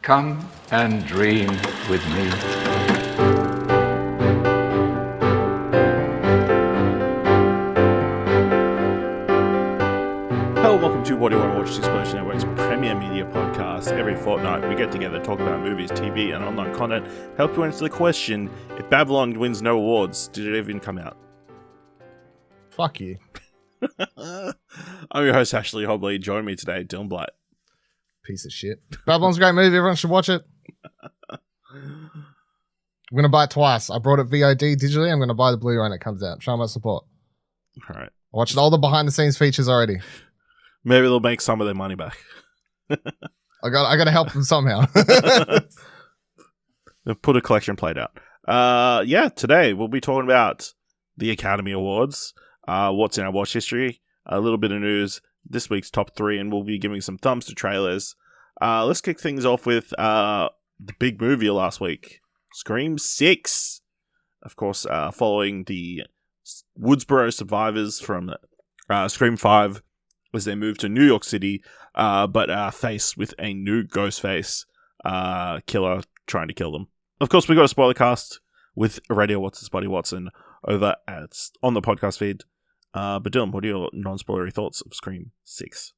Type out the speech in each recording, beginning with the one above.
Come and dream with me. Hello, welcome to What Do You Want to Watch, the Explosion Network's premier media podcast. Every fortnight, we get together, talk about movies, TV, and online content, help you answer the question, if Babylon wins no awards, did it even come out? Fuck you. I'm your host, Ashley Hobley. Join me today, Dylan Blight. Piece of shit. Babylon's a great movie. Everyone should watch it. I'm going to buy it twice. I brought it VOD digitally. I'm going to buy the Blu-ray when it comes out. Show my support. All right. I watched all the behind-the-scenes features already. Maybe they'll make some of their money back. I got to help them somehow. They'll put a collection plate out. Today we'll be talking about the Academy Awards, what's in our watch history, a little bit of news, this week's top 3, and we'll be giving some thumbs to trailers. Let's kick things off with the big movie last week, Scream 6. Of course, following the Woodsboro survivors from Scream 5 as they move to New York City, but faced with a new Ghostface killer trying to kill them. Of course, we got a spoiler cast with Radio Watson's Buddy Watson over on the podcast feed. But Dylan, what are your non-spoilery thoughts of Scream 6?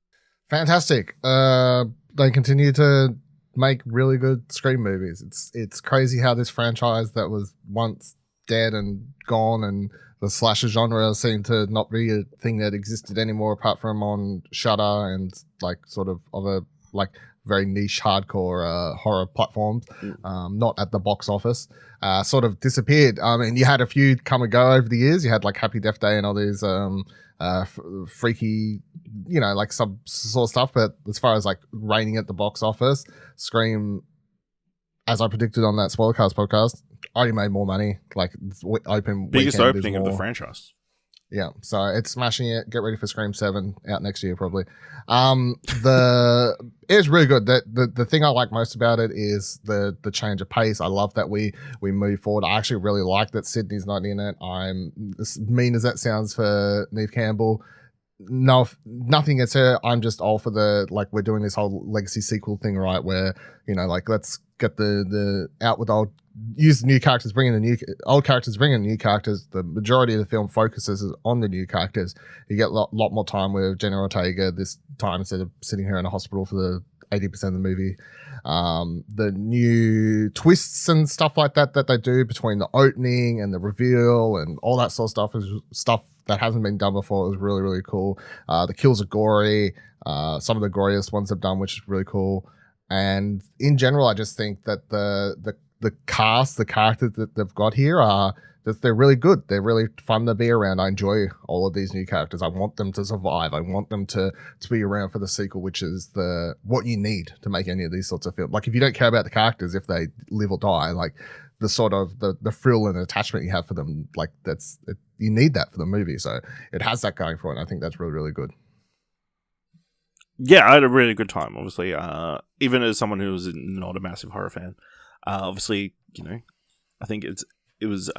Fantastic. They continue to make really good Scream movies. It's crazy how this franchise that was once dead and gone, and the slasher genre seemed to not be a thing that existed anymore apart from on Shudder and like sort of a like very niche hardcore horror platforms, not at the box office, sort of disappeared. And you had a few come and go over the years. You had like Happy Death Day and all these freaky, like some sort of stuff. But as far as like reigning at the box office, Scream, as I predicted on that Spoilercast podcast, already made more money. Like biggest opening of the franchise. Yeah, so it's smashing it. Get ready for Scream 7 out next year, probably. It's really good. The thing I like most about it is the change of pace. I love that we move forward. I actually really like that Sydney's not in it. I'm as mean as that sounds for Neve Campbell. No, nothing against her. I'm just all for we're doing this whole legacy sequel thing, right? Where let's get the out with old. Use the new characters, bring in the new old characters, bring in new characters. The majority of the film focuses on the new characters. You get a lot more time with Jenna Ortega this time instead of sitting here in a hospital for the 80% of the movie. The new twists and stuff like that they do between the opening and the reveal and all that sort of stuff is stuff that hasn't been done before. It was really, really cool. The kills are gory. Some of the goriest ones they've done, which is really cool. And in general, I just think that the cast, the characters that they've got here they're really good. They're really fun to be around. I enjoy all of these new characters. I want them to survive. I want them to be around for the sequel, which is what you need to make any of these sorts of films. Like if you don't care about the characters, if they live or die, like the sort of the thrill and attachment you have for them, like you need that for the movie. So it has that going for it. And I think that's really, really good. Yeah, I had a really good time. Obviously, even as someone who was not a massive horror fan. Obviously, I think it was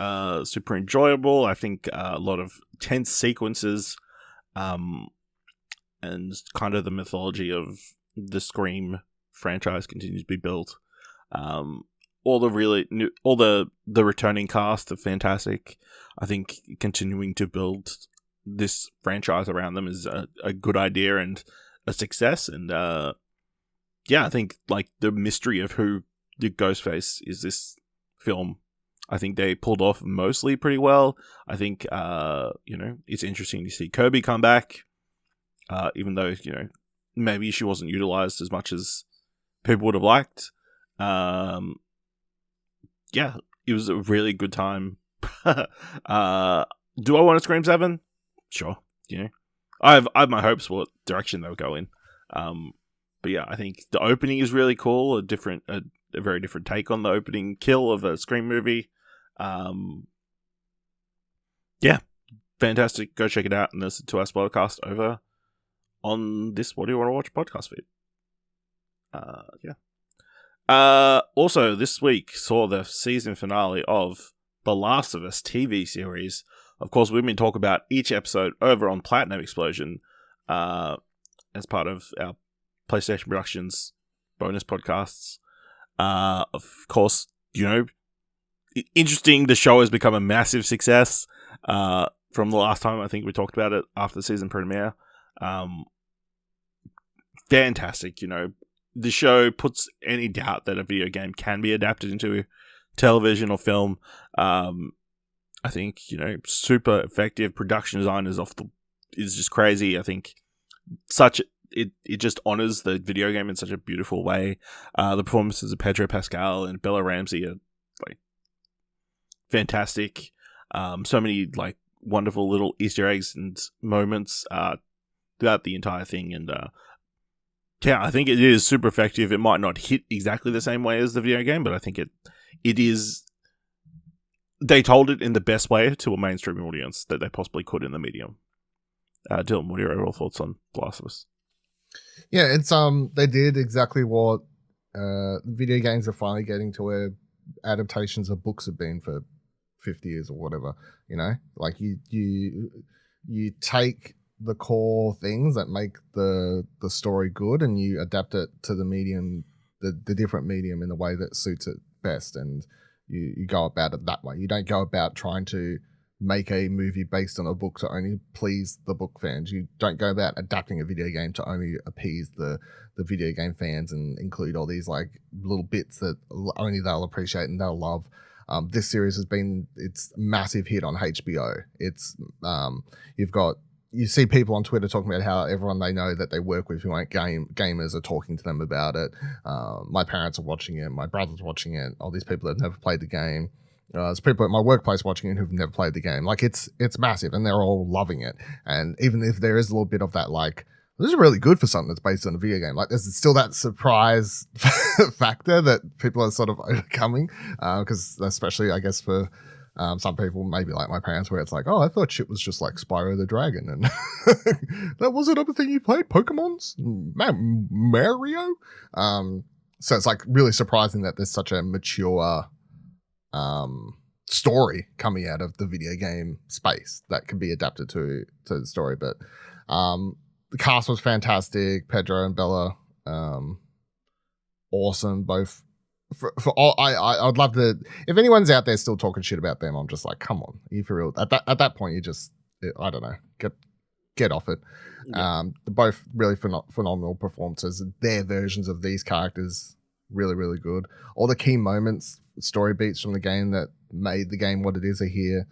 super enjoyable. I think a lot of tense sequences, and kind of the mythology of the Scream franchise continues to be built. All the returning cast are fantastic. I think continuing to build this franchise around them is a good idea and a success. And I think like the mystery of who the Ghostface is this film, I think they pulled off mostly pretty well. I think it's interesting to see Kirby come back, even though maybe she wasn't utilized as much as people would have liked. It was a really good time. Do I want to Scream 7? Sure. I have my hopes for what direction they'll go in. But yeah, I think the opening is really cool. A very different take on the opening kill of a Scream movie. Fantastic. Go check it out and listen to our podcast over on this What Do You Want to Watch podcast feed. Also, this week saw the season finale of The Last of Us TV series. Of course, we've been talking about each episode over on Platinum Explosion as part of our PlayStation Productions bonus podcasts. Of course, interesting. The show has become a massive success. From the last time I think we talked about it after the season premiere. Fantastic. The show puts any doubt that a video game can be adapted into television or film. I think, super effective production design is just crazy. I think it just honors the video game in such a beautiful way. The performances of Pedro Pascal and Bella Ramsey are like fantastic. So many like wonderful little Easter eggs and moments throughout the entire thing, and I think it is super effective. It might not hit exactly the same way as the video game, but I think it is. They told it in the best way to a mainstream audience that they possibly could in the medium. Dylan, what are your overall thoughts on The Last of Us? Yeah, it's they did exactly what video games are finally getting to, where adaptations of books have been for 50 years or whatever. Like you take the core things that make the story good and you adapt it to the medium, the different medium, in the way that suits it best, and you go about it that way. You don't go about trying to make a movie based on a book to only please the book fans. You don't go about adapting a video game to only appease the video game fans and include all these like little bits that only they'll appreciate and they'll love. This series has been its massive hit on HBO. It's you see people on Twitter talking about how everyone they know that they work with who aren't gamers are talking to them about it. My parents are watching it. My brother's watching it. All these people that have never played the game. There's people at my workplace watching it who've never played the game. Like it's massive, and they're all loving it. And even if there is a little bit of that, like, this is really good for something that's based on a video game, like there's still that surprise factor that people are sort of overcoming. Because especially, I guess, for some people, maybe like my parents, where it's like, oh, I thought shit was just like Spyro the Dragon, and that wasn't a thing you played. Pokemon's Mario. So it's like really surprising that there's such a mature story coming out of the video game space that can be adapted to the story. But the cast was fantastic. Pedro and Bella, awesome. Both for all. I'd love to. If anyone's out there still talking shit about them, I'm just like, come on, are you for real? At that point, you just, I don't know, get off it. Yeah. They're both really phenomenal performances. Their versions of these characters really, really good. All the key moments, story beats from the game that made the game what it is are here.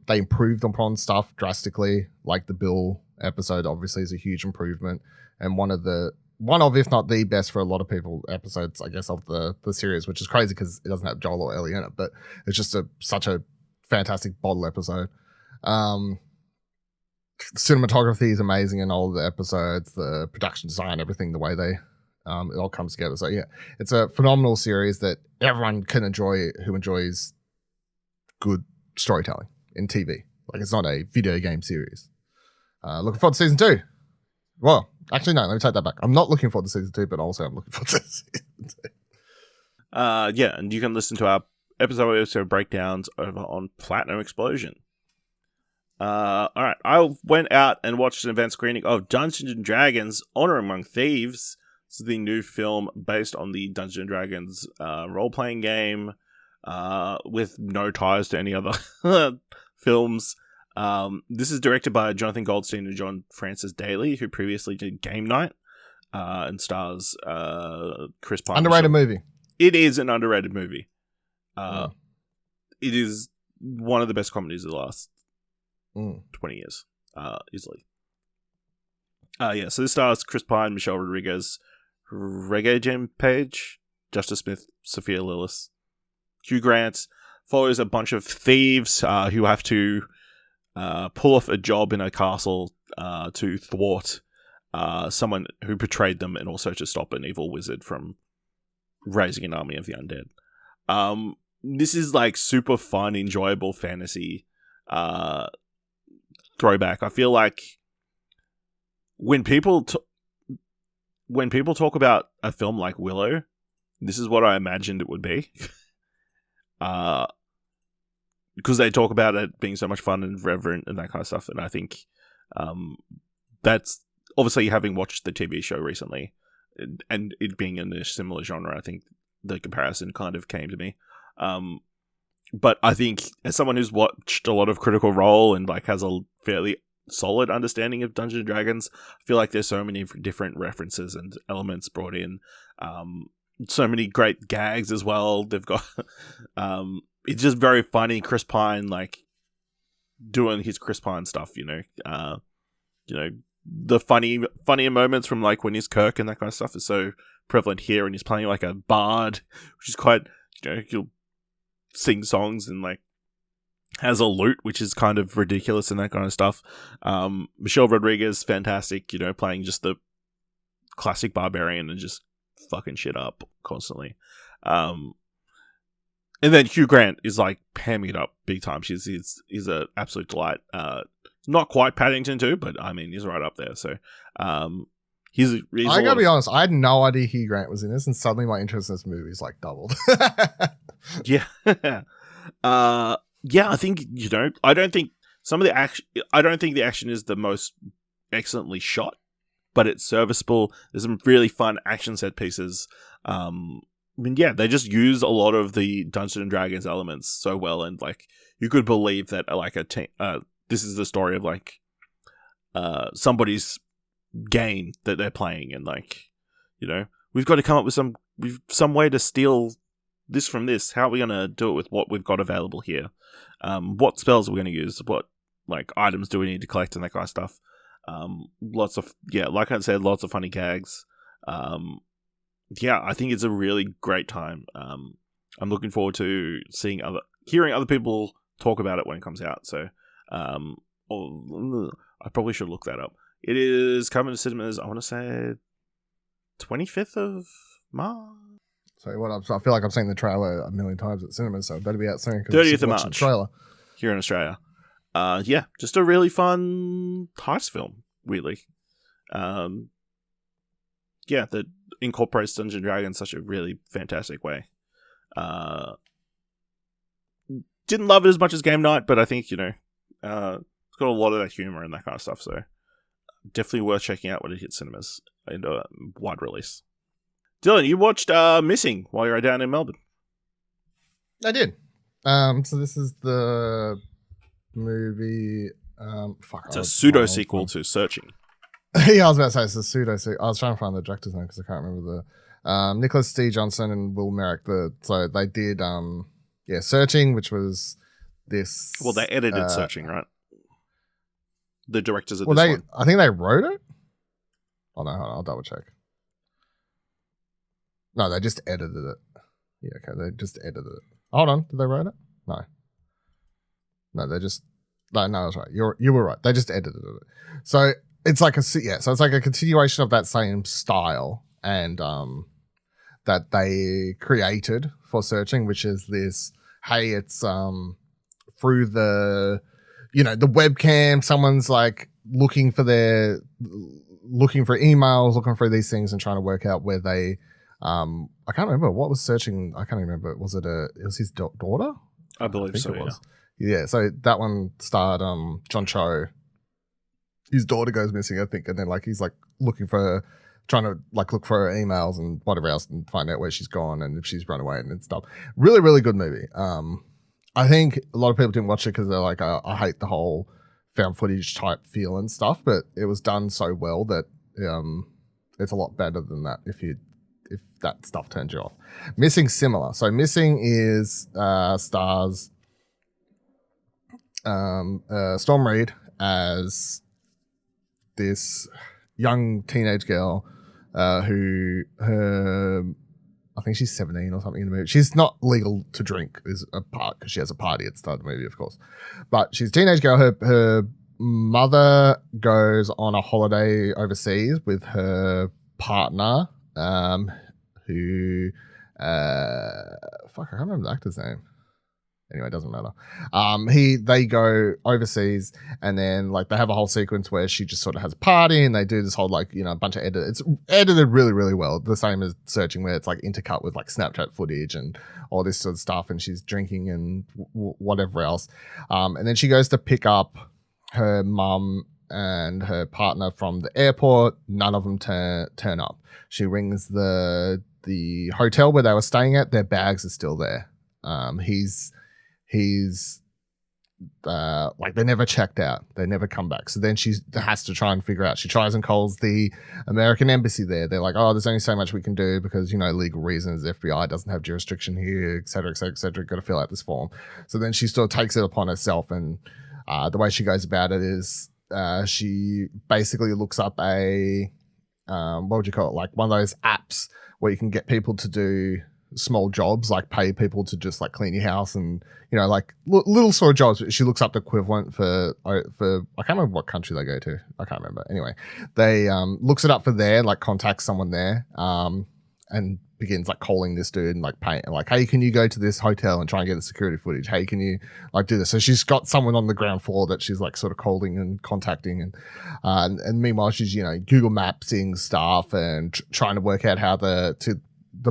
They improved upon stuff drastically, like the Bill episode obviously is a huge improvement, and one of if not the best for a lot of people episodes, I guess, of the series, which is crazy because it doesn't have Joel or Ellie in it, but it's just such a fantastic bottle episode. Cinematography is amazing in all the episodes, the production design, everything, the way they it all comes together. So yeah, it's a phenomenal series that everyone can enjoy who enjoys good storytelling in TV. Like, it's not a video game series. Looking forward to season 2. Well, actually, no, let me take that back. I'm not looking forward to season 2, but also I'm looking forward to season 2. Yeah, and you can listen to our episode breakdowns over on Platinum Explosion. All right, I went out and watched an event screening of Dungeons & Dragons Honor Among Thieves. This is the new film based on the Dungeons & Dragons role-playing game, with no ties to any other films. This is directed by Jonathan Goldstein and John Francis Daly, who previously did Game Night, and stars Chris Pine. Underrated movie. It is an underrated movie. It is one of the best comedies of the last 20 years, easily. Yeah, so this stars Chris Pine, Michelle Rodriguez, Reggae Jim Page, Justice Smith, Sophia Lillis, Hugh Grant. Follows a bunch of thieves who have to pull off a job in a castle to thwart someone who betrayed them, and also to stop an evil wizard from raising an army of the undead. This is like super fun, enjoyable fantasy throwback. I feel like when people talk about a film like Willow, this is what I imagined it would be. Because they talk about it being so much fun and reverent and that kind of stuff. And I think that's obviously, having watched the TV show recently and it being in a similar genre, I think the comparison kind of came to me. But I think as someone who's watched a lot of Critical Role and like has a fairly solid understanding of Dungeons and Dragons, I feel like there's so many different references and elements brought in. So many great gags as well. They've got it's just very funny. Chris Pine like doing his Chris Pine stuff, the funnier moments from like when he's Kirk and that kind of stuff is so prevalent here, and he's playing like a bard, which is quite, he'll sing songs and like has a lute, which is kind of ridiculous and that kind of stuff. Michelle Rodriguez, fantastic, playing just the classic barbarian and just fucking shit up constantly. And then Hugh Grant is like hamming it up big time. He's an absolute delight. Not quite Paddington 2, but I mean he's right up there. So he's I gotta be honest, I had no idea Hugh Grant was in this, and suddenly my interest in this movie is like doubled. Yeah. Yeah, I think, I don't think the action is the most excellently shot, but it's serviceable. There's some really fun action set pieces. I mean, yeah, they just use a lot of the Dungeons and Dragons elements so well, and like you could believe that like this is the story of like somebody's game that they're playing, and like we've got to come up with some way to steal this from this. How are we going to do it with what we've got available here? What spells are we going to use? What like items do we need to collect and that kind of stuff? Lots of like I said, lots of funny gags. I think it's a really great time. I'm looking forward to hearing other people talk about it when it comes out. So, I probably should look that up. It is coming to cinemas, I want to say 25th of March. So I feel like I've seen the trailer a million times at cinemas, so it better be out soon. 30th of March. The trailer here in Australia. Just a really fun heist film, weirdly. That incorporates Dungeons and Dragons in such a really fantastic way. Didn't love it as much as Game Night, but I think, it's got a lot of that humor and that kind of stuff, so definitely worth checking out when it hits cinemas in a wide release. Dylan, you watched Missing while you were down in Melbourne. I did. So this is the movie. It's a pseudo sequel to Searching. Yeah, I was about to say it's a pseudo sequel. I was trying to find the director's name because I can't remember the Nicholas D. Johnson and Will Merrick. So they did Searching, which was this. Well, they edited Searching, right? The directors of this one. I think they wrote it. Oh no, hold on, I'll double check. No, they just edited it. Yeah, okay, they just edited it. Hold on, did they write it? No, they just. No, I was right. You were right. They just edited it. So it's like a continuation of that same style and that they created for Searching, which is this. Hey, it's through the the webcam. Someone's like looking for emails, looking for these things, and trying to work out where they. I can't remember what was Searching. I can't remember. Was it his daughter? I believe so. It was. Yeah. So that one starred John Cho. His daughter goes missing, I think, and then like he's like trying to like look for her emails and whatever else and find out where she's gone and if she's run away and stuff. Really, really good movie. I think a lot of people didn't watch it because they're like, I hate the whole found footage type feel and stuff, but it was done so well that it's a lot better than that if that stuff turns you off. Missing similar. So Missing is stars Storm Reid as this young teenage girl who I think she's 17 or something in the movie. She's not legal to drink is a part because she has a party at the start of the movie, of course. But she's a teenage girl. Her mother goes on a holiday overseas with her partner, who I can't remember the actor's name. Anyway, it doesn't matter. They go overseas and then like they have a whole sequence where she just sort of has a party and they do this whole like, a bunch of it's edited really, really well. The same as Searching where it's like intercut with like Snapchat footage and all this sort of stuff and she's drinking and whatever else. And then she goes to pick up her mum and her partner from the airport. None of them turn up. She rings the the hotel where they were staying at, their bags are still there. He's like they never checked out. They never come back. So then she has to try and figure out. She tries and calls the American embassy there. They're like, oh, there's only so much we can do because, legal reasons. FBI doesn't have jurisdiction here, et cetera, et cetera, et cetera. Got to fill out this form. So then she still takes it upon herself. And the way she goes about it is she basically looks up a, what would you call it? Like one of those apps where you can get people to do small jobs, like pay people to just like clean your house and like little sort of jobs. She looks up the equivalent for I can't remember what country they go to. I can't remember. Anyway, they looks it up for there, like contacts someone there, and begins like calling this dude and like paying, like, hey, can you go to this hotel and try and get the security footage? Hey, can you like do this? So she's got someone on the ground floor that she's like sort of calling and contacting, and meanwhile she's Google Mapsing stuff and trying to work out how the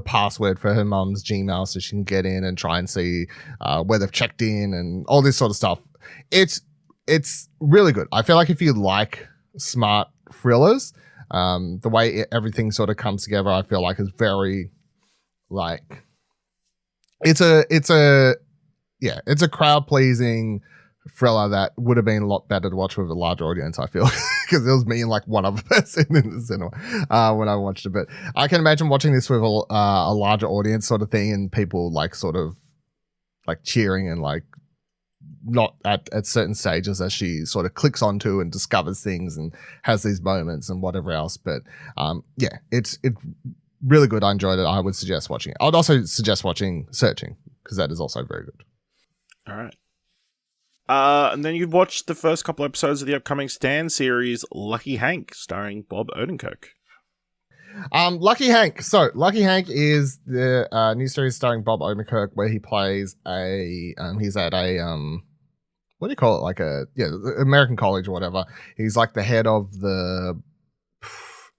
password for her mum's Gmail so she can get in and try and see where they've checked in and all this sort of stuff. It's really good. I feel like if you like smart thrillers, the way everything sort of comes together, I feel like is very like it's a crowd pleasing thriller that would have been a lot better to watch with a larger audience, I feel, because it was me and like one other person in the cinema when I watched it. But I can imagine watching this with a larger audience sort of thing, and people like sort of like cheering and like not at certain stages as she sort of clicks onto and discovers things and has these moments and whatever else. But it's really good. I enjoyed it. I would suggest watching it. I would also suggest watching Searching, because that is also very good. All right. And then you watched the first couple episodes of the upcoming Stan series, Lucky Hank, starring Bob Odenkirk. Lucky Hank. So Lucky Hank is the new series starring Bob Odenkirk, where he plays he's at a what do you call it? Like American college or whatever. He's like the head of the.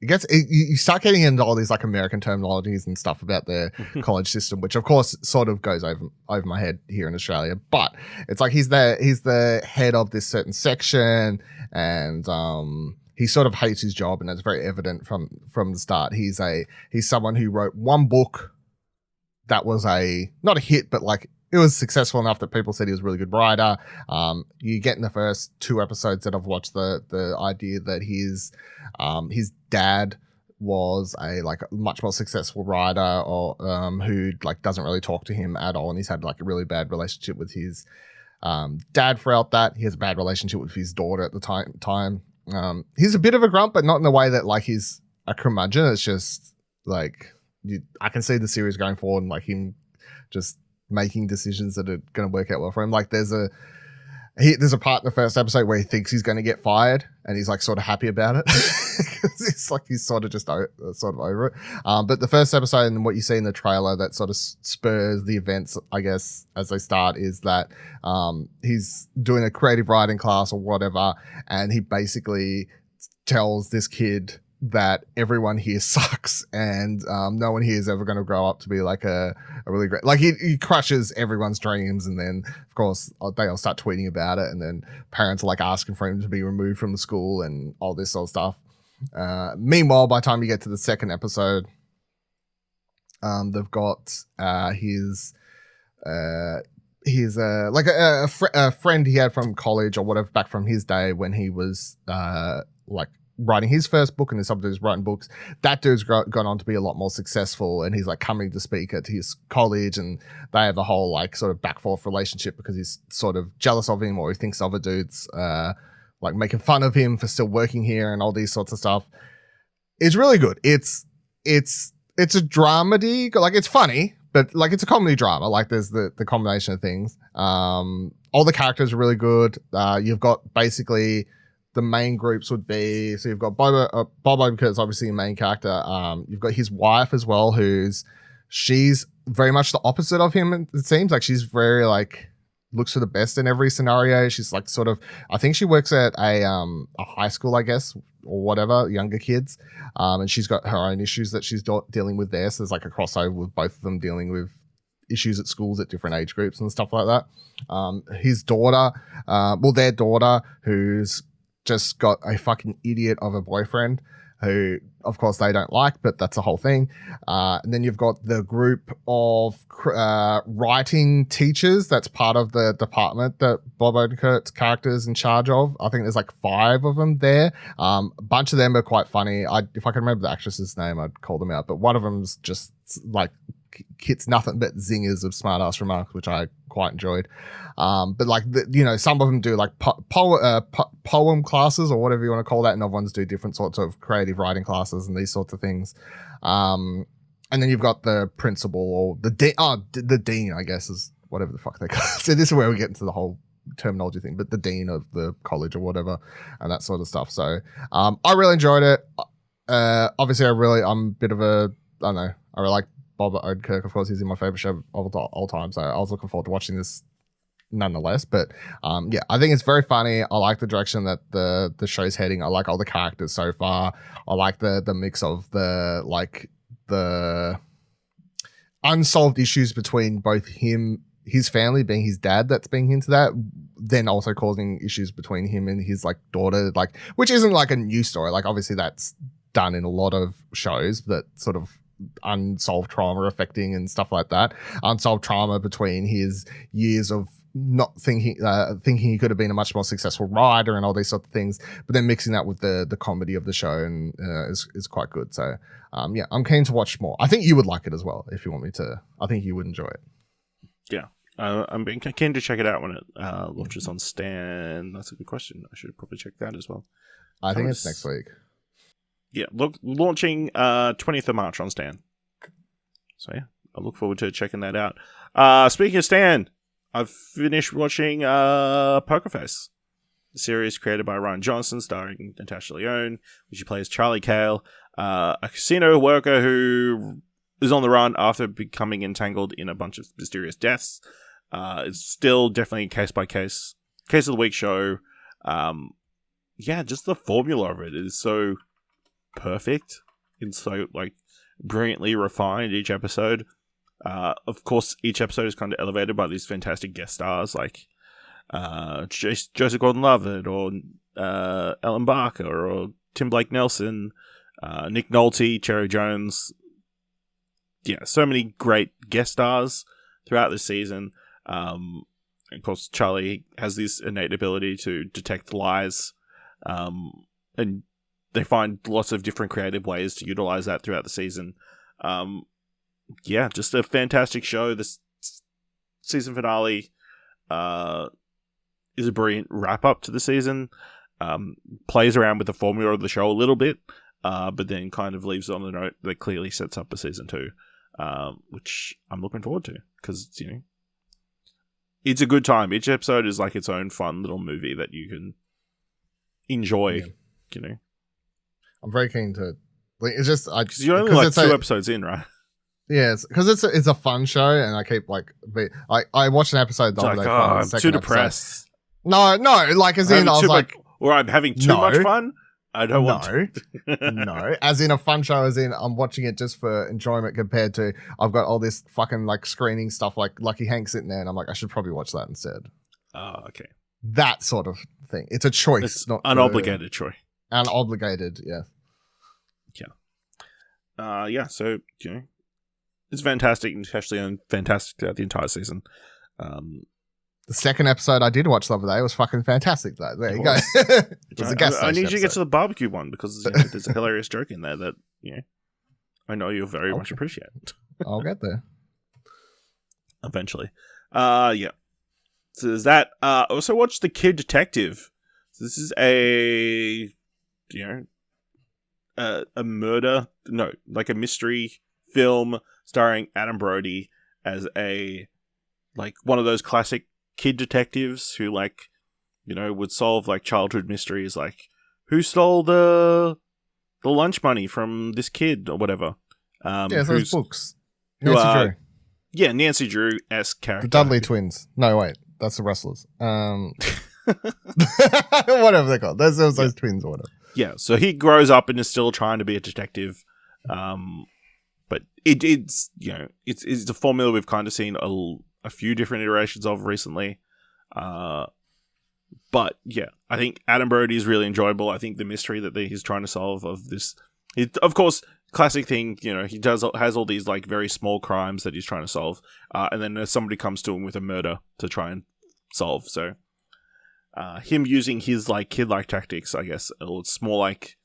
You start getting into all these like American terminologies and stuff about their college system, which of course sort of goes over my head here in Australia. But it's like he's the head of this certain section, and he sort of hates his job, and that's very evident from the start. He's someone who wrote one book that was not a hit, but like it was successful enough that people said he was a really good writer. You get in the first 2 episodes that I've watched the idea that his dad was a like much more successful writer, or who like doesn't really talk to him at all, and he's had like a really bad relationship with his dad throughout that. He has a bad relationship with his daughter at the time. He's a bit of a grump, but not in the way that like he's a curmudgeon. It's just like I can see the series going forward and like him just making decisions that are going to work out well for him. Like there's a part in the first episode where he thinks he's going to get fired, and he's like sort of happy about it. It's like he's sort of just sort of over it. But the first episode and what you see in the trailer that sort of spurs the events, I guess, as they start, is that he's doing a creative writing class or whatever, and he basically tells this kid that everyone here sucks, and no one here is ever going to grow up to be like a really great, like he crushes everyone's dreams, and then of course they all start tweeting about it, and then parents are like asking for him to be removed from the school and all this sort of stuff. Meanwhile, by the time you get to the second episode, they've got his like a friend he had from college or whatever, back from his day when he was like writing his first book, and this other dude's writing books. That dude's gone on to be a lot more successful, and he's like coming to speak at his college, and they have a whole like sort of back and forth relationship because he's sort of jealous of him, or he thinks other dudes like making fun of him for still working here and all these sorts of stuff. It's really good. It's a dramedy, like it's funny, but like it's a comedy drama. Like there's the combination of things. All the characters are really good. You've got basically the main groups would be, so you've got Bob Odenkirk is obviously a main character. You've got his wife as well, she's very much the opposite of him. It seems like she's very like looks for the best in every scenario. She's like sort of, I think she works at a high school, I guess, or whatever, younger kids. And she's got her own issues that she's dealing with there. So there's like a crossover with both of them dealing with issues at schools at different age groups and stuff like that. His daughter, their daughter, who's just got a fucking idiot of a boyfriend, who, of course, they don't like, but that's the whole thing. And then you've got the group of writing teachers that's part of the department that Bob Odenkirk's character is in charge of. I think there's like 5 of them there. A bunch of them are quite funny. If I can remember the actress's name, I'd call them out. But one of them's just like hits nothing but zingers of smart ass remarks, which I quite enjoyed. But like, some of them do like poem classes or whatever you want to call that, and other ones do different sorts of creative writing classes and these sorts of things. And then you've got the principal or the dean, I guess, is whatever the fuck they call it. So this is where we get into the whole terminology thing, but the dean of the college or whatever, and that sort of stuff. So I really enjoyed it. Obviously, I'm a bit of a, I don't know, I really like Bob Odenkirk. Of course, he's in my favorite show of all time, so I was looking forward to watching this nonetheless. But yeah, I think it's very funny. I like the direction that the show's heading. I like all the characters so far. I like the mix of the unsolved issues between both his family, being his dad that's being into that, then also causing issues between him and his like daughter, like, which isn't like a new story. Like, obviously that's done in a lot of shows, that sort of unsolved trauma affecting and stuff like that. Unsolved trauma between his years of not thinking he could have been a much more successful writer and all these sort of things, but then mixing that with the comedy of the show and is quite good. So yeah, I'm keen to watch more. I think you would like it as well if you want me to. I think you would enjoy it. Yeah. I'm being keen to check it out when it launches on Stan. That's a good question. I should probably check that as well. I think it's next week. Yeah, launching 20th of March on Stan. So yeah, I look forward to checking that out. Speaking of Stan, I've finished watching Poker Face, the series created by Ryan Johnson, starring Natasha Lyonne, where she plays Charlie Cale, a casino worker who is on the run after becoming entangled in a bunch of mysterious deaths. It's still definitely a case of the week show. Yeah, just the formula of it is so perfect. It's so like brilliantly refined each episode. Of course, each episode is kind of elevated by these fantastic guest stars like Joseph Gordon-Levitt or Ellen Barker or Tim Blake Nelson, Nick Nolte, Cherry Jones. Yeah, so many great guest stars throughout the season. Of course, Charlie has this innate ability to detect lies, and they find lots of different creative ways to utilize that throughout the season. Yeah, just a fantastic show. This season finale is a brilliant wrap-up to the season. Plays around with the formula of the show a little bit, but then kind of leaves on a note that clearly sets up a season 2, which I'm looking forward to, because, you know, it's a good time. Each episode is like its own fun little movie that you can enjoy, you know. I'm very keen to. Like, it's just because you're only like 2 episodes in, right? Yeah, because it's a fun show, and I keep I watched an episode the other day. I'm too depressed. No, like as in I was like, or I'm having too much fun. I don't want to. No, as in a fun show, as in I'm watching it just for enjoyment compared to I've got all this fucking like screening stuff like Lucky Hank sitting there, and I'm like, I should probably watch that instead. Oh, okay. That sort of thing. It's a choice, it's not unobligated choice. Unobligated, yeah. Yeah. Yeah, so, you know, it's fantastic, and especially fantastic throughout the entire season. The second episode I did watch the other day was fucking fantastic, though. There you go. It was a gas I need you to episode. get to the barbecue one, because you know, there's a hilarious joke in there that, you know, I know you'll very much appreciate. I'll get there. Eventually. Yeah. So there's that. Also watched The Kid Detective. So this is a, you know, a mystery film starring Adam Brody as one of those classic kid detectives who, like, you know, would solve like childhood mysteries, like who stole the lunch money from this kid or whatever. Those books. Nancy Drew. Yeah, Nancy Drew-esque character. The Dudley twins. No, wait, that's the wrestlers. Whatever they're called. Those twins or whatever. Yeah, so he grows up and is still trying to be a detective. But it's, you know, it's a formula we've kind of seen a few different iterations of recently. But yeah, I think Adam Brody is really enjoyable. I think the mystery that he's trying to solve of this Of course, classic thing, he has all these like very small crimes that he's trying to solve, and then somebody comes to him with a murder to try and solve. So, him using his like kid-like tactics, I guess, or it's more like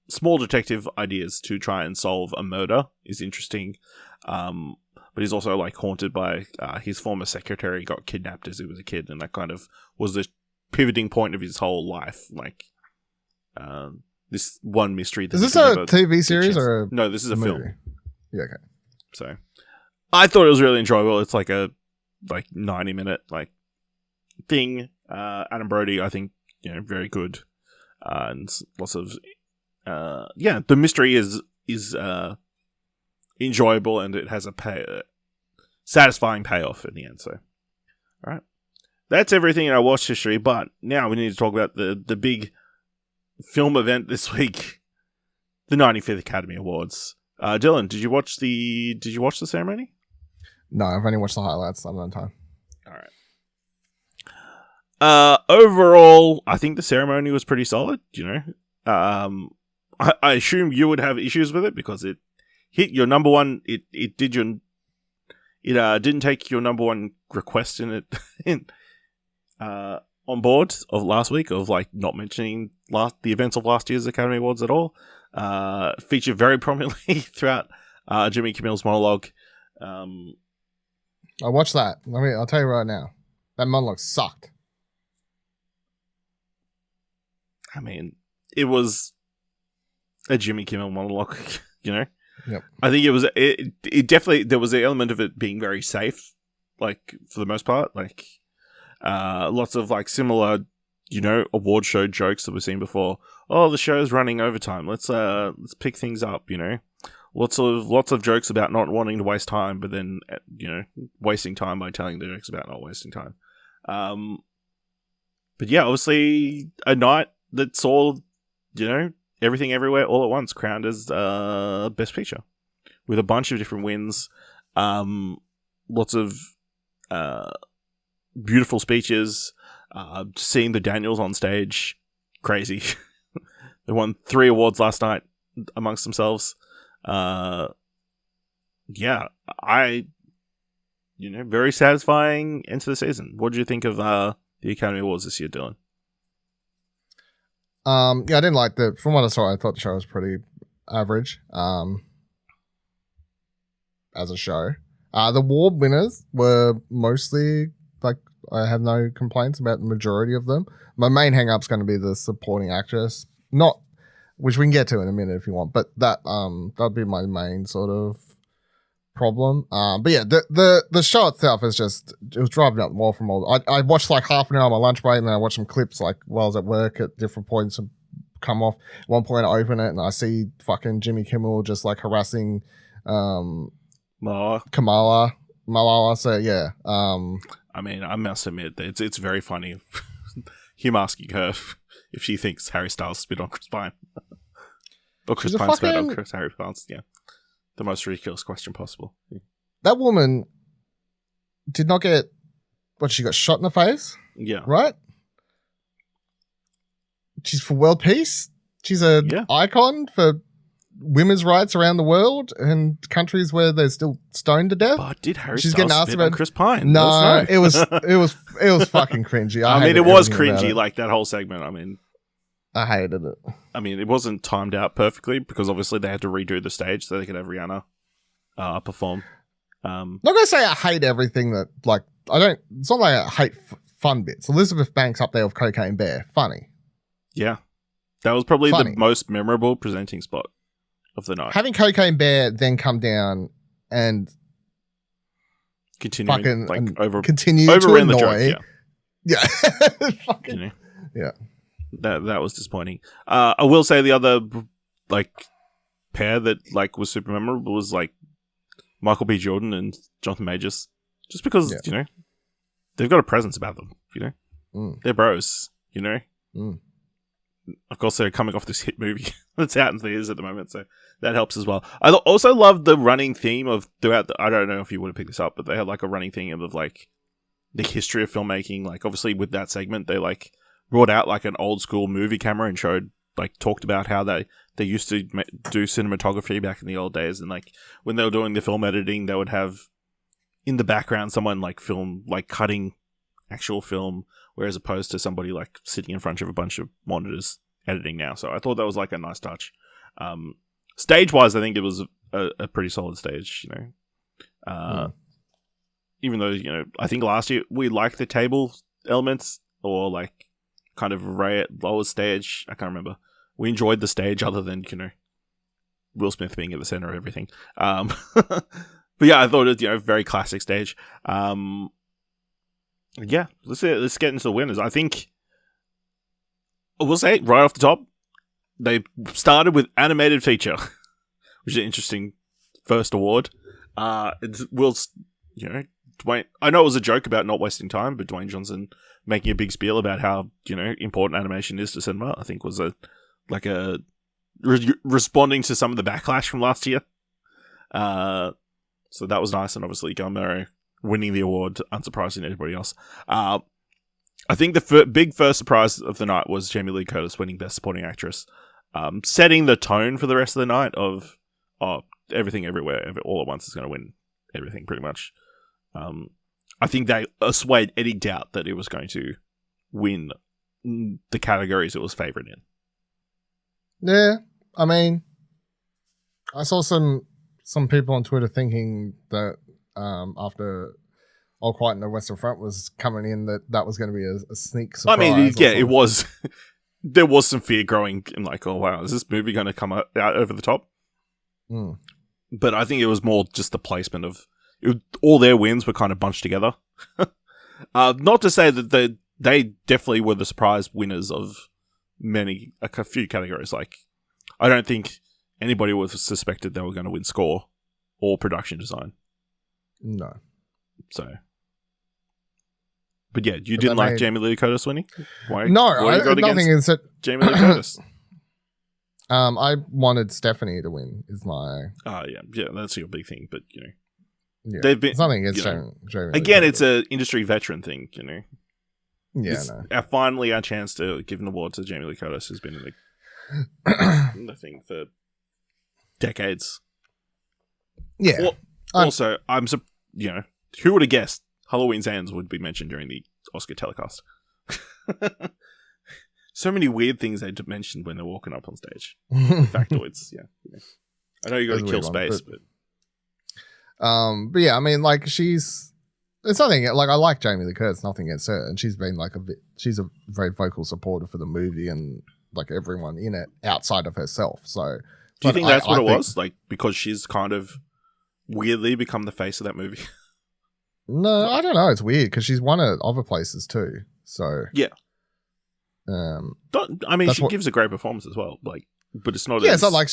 small detective ideas to try and solve a murder is interesting. But he's also like haunted by his former secretary got kidnapped as he was a kid, and that kind of was the pivoting point of his whole life. Like, this one mystery. That is this a TV series or no? This is a film. Yeah, okay. So, I thought it was really enjoyable. It's like a 90-minute like thing. Adam Brody, I think, very good, and lots of the mystery is enjoyable, and it has a satisfying payoff in the end. So, all right, that's everything in our watch history. But now we need to talk about the big film event this week, the 95th Academy Awards. Dylan, did you watch the ceremony? No, I've only watched the highlights. I'm on time. All right. Overall, I think the ceremony was pretty solid. I assume you would have issues with it because it hit your number one. It didn't take your number one request in it on board of last week of like not mentioning the events of last year's Academy Awards at all. Featured very prominently throughout Jimmy Kimmel's monologue. I watched that. I'll tell you right now, that monologue sucked. I mean, it was a Jimmy Kimmel monologue, Yep. I think it definitely, there was an element of it being very safe, like, for the most part. Like, lots of, like, similar, award show jokes that we've seen before. Oh, the show's running overtime. Let's pick things up, Lots of jokes about not wanting to waste time, but then, wasting time by telling the jokes about not wasting time. But yeah, obviously, a night that saw, Everything Everywhere All at Once crowned as Best Picture with a bunch of different wins. Lots of beautiful speeches. Seeing the Daniels on stage, crazy. They won 3 awards last night amongst themselves. Very satisfying end to the season. What did you think of the Academy Awards this year, Dylan? I didn't like from what I saw, I thought the show was pretty average, as a show. The award winners were mostly, like, I have no complaints about the majority of them. My main hang-up's going to be the supporting actress, which we can get to in a minute if you want, but that'd be my main sort of problem. But yeah, the show itself is just, it was driving up the wall from all. I watched like half an hour on my lunch break, and then I watched some clips like while I was at work at different points and come off. At one point, I open it and I see fucking Jimmy Kimmel just like harassing Malala. So yeah, I mean, I must admit that it's very funny. Him asking her if she thinks Harry Styles spit on Chris Pine. Or Chris Pine spit on Harry Styles, yeah. The most ridiculous question possible. That woman did not get, she got shot in the face? Yeah. Right? She's for world peace. She's an icon for women's rights around the world and countries where they're still stoned to death. But did Harry Styles spit on Chris Pine? No, it was fucking cringy. I mean, it was cringy, like that whole segment. I mean, I hated it. I mean, it wasn't timed out perfectly because obviously they had to redo the stage so they could have Rihanna perform. I'm not going to say I hate everything that, like, it's not like I hate fun bits. Elizabeth Banks up there with Cocaine Bear. Funny. Yeah. That was probably the most memorable presenting spot of the night. Having Cocaine Bear then come down and continue to annoy. The joke, yeah. Fucking, yeah. That was disappointing. I will say the other like pair that like was super memorable was like Michael B. Jordan and Jonathan Majors, just because they've got a presence about them. They're bros. Of course, they're coming off this hit movie that's out in theaters at the moment, so that helps as well. I also love the running theme of throughout. I don't know if you would have picked this up, but they had like a running theme of like the history of filmmaking. Like obviously with that segment, they like brought out like an old school movie camera and showed like talked about how they used to do cinematography back in the old days, and like when they were doing the film editing, they would have in the background someone like film like cutting actual film, whereas opposed to somebody like sitting in front of a bunch of monitors editing now. So I thought that was like a nice touch. Stage wise, I think it was a pretty solid stage. Even though I think last year we liked the table elements or like kind of lower stage. I can't remember. We enjoyed the stage other than, Will Smith being at the center of everything. But yeah, I thought it, very classic stage. Yeah, let's get into the winners. I think we'll say right off the top, they started with animated feature, which is an interesting first award. It's Will's, Dwayne. I know it was a joke about not wasting time, but Dwayne Johnson making a big spiel about how important animation is to cinema, I think was responding to some of the backlash from last year. So that was nice, and obviously Guillermo winning the award, unsurprising to anybody else. I think the big first surprise of the night was Jamie Lee Curtis winning Best Supporting Actress, setting the tone for the rest of the night of everything, everywhere, all at once is going to win everything, pretty much. I think they assuaged any doubt that it was going to win the categories it was favourite in. Yeah, I mean, I saw some people on Twitter thinking that after All Quiet on the Western Front was coming in, that was going to be a sneak surprise. I mean, yeah, it was. There was some fear growing in like, oh wow, is this movie going to come out over the top? Mm. But I think it was more just the placement of all their wins were kind of bunched together. Not to say that they definitely were the surprise winners of a few categories. Like, I don't think anybody was suspected they were going to win score or production design. No. So, but yeah, you didn't like Jamie Lee Curtis winning? Why? No, I got nothing against it. Jamie Lee Curtis. I wanted Stephanie to win. Is my yeah, that's your big thing. But yeah, they've been it's nothing against Jamie Lee again. Curtis. It's an industry veteran thing. Yeah, finally our chance to give an award to Jamie Lee Curtis, who's been in the thing for decades. Yeah. Also, who would have guessed Halloween's Ends would be mentioned during the Oscar telecast? So many weird things they mentioned when they're walking up on stage. Factoids, yeah. I know you got to kill space, but yeah, I mean, like it's nothing. Like I like Jamie Lee Curtis, nothing against her, and she's been like she's a very vocal supporter for the movie and like everyone in it outside of herself. So, do you think that's what it was? Like because she's kind of weirdly become the face of that movie? No, I don't know. It's weird because she's won at other places too. So yeah. She gives a great performance as well. Like, but it's not. Yeah, it's not like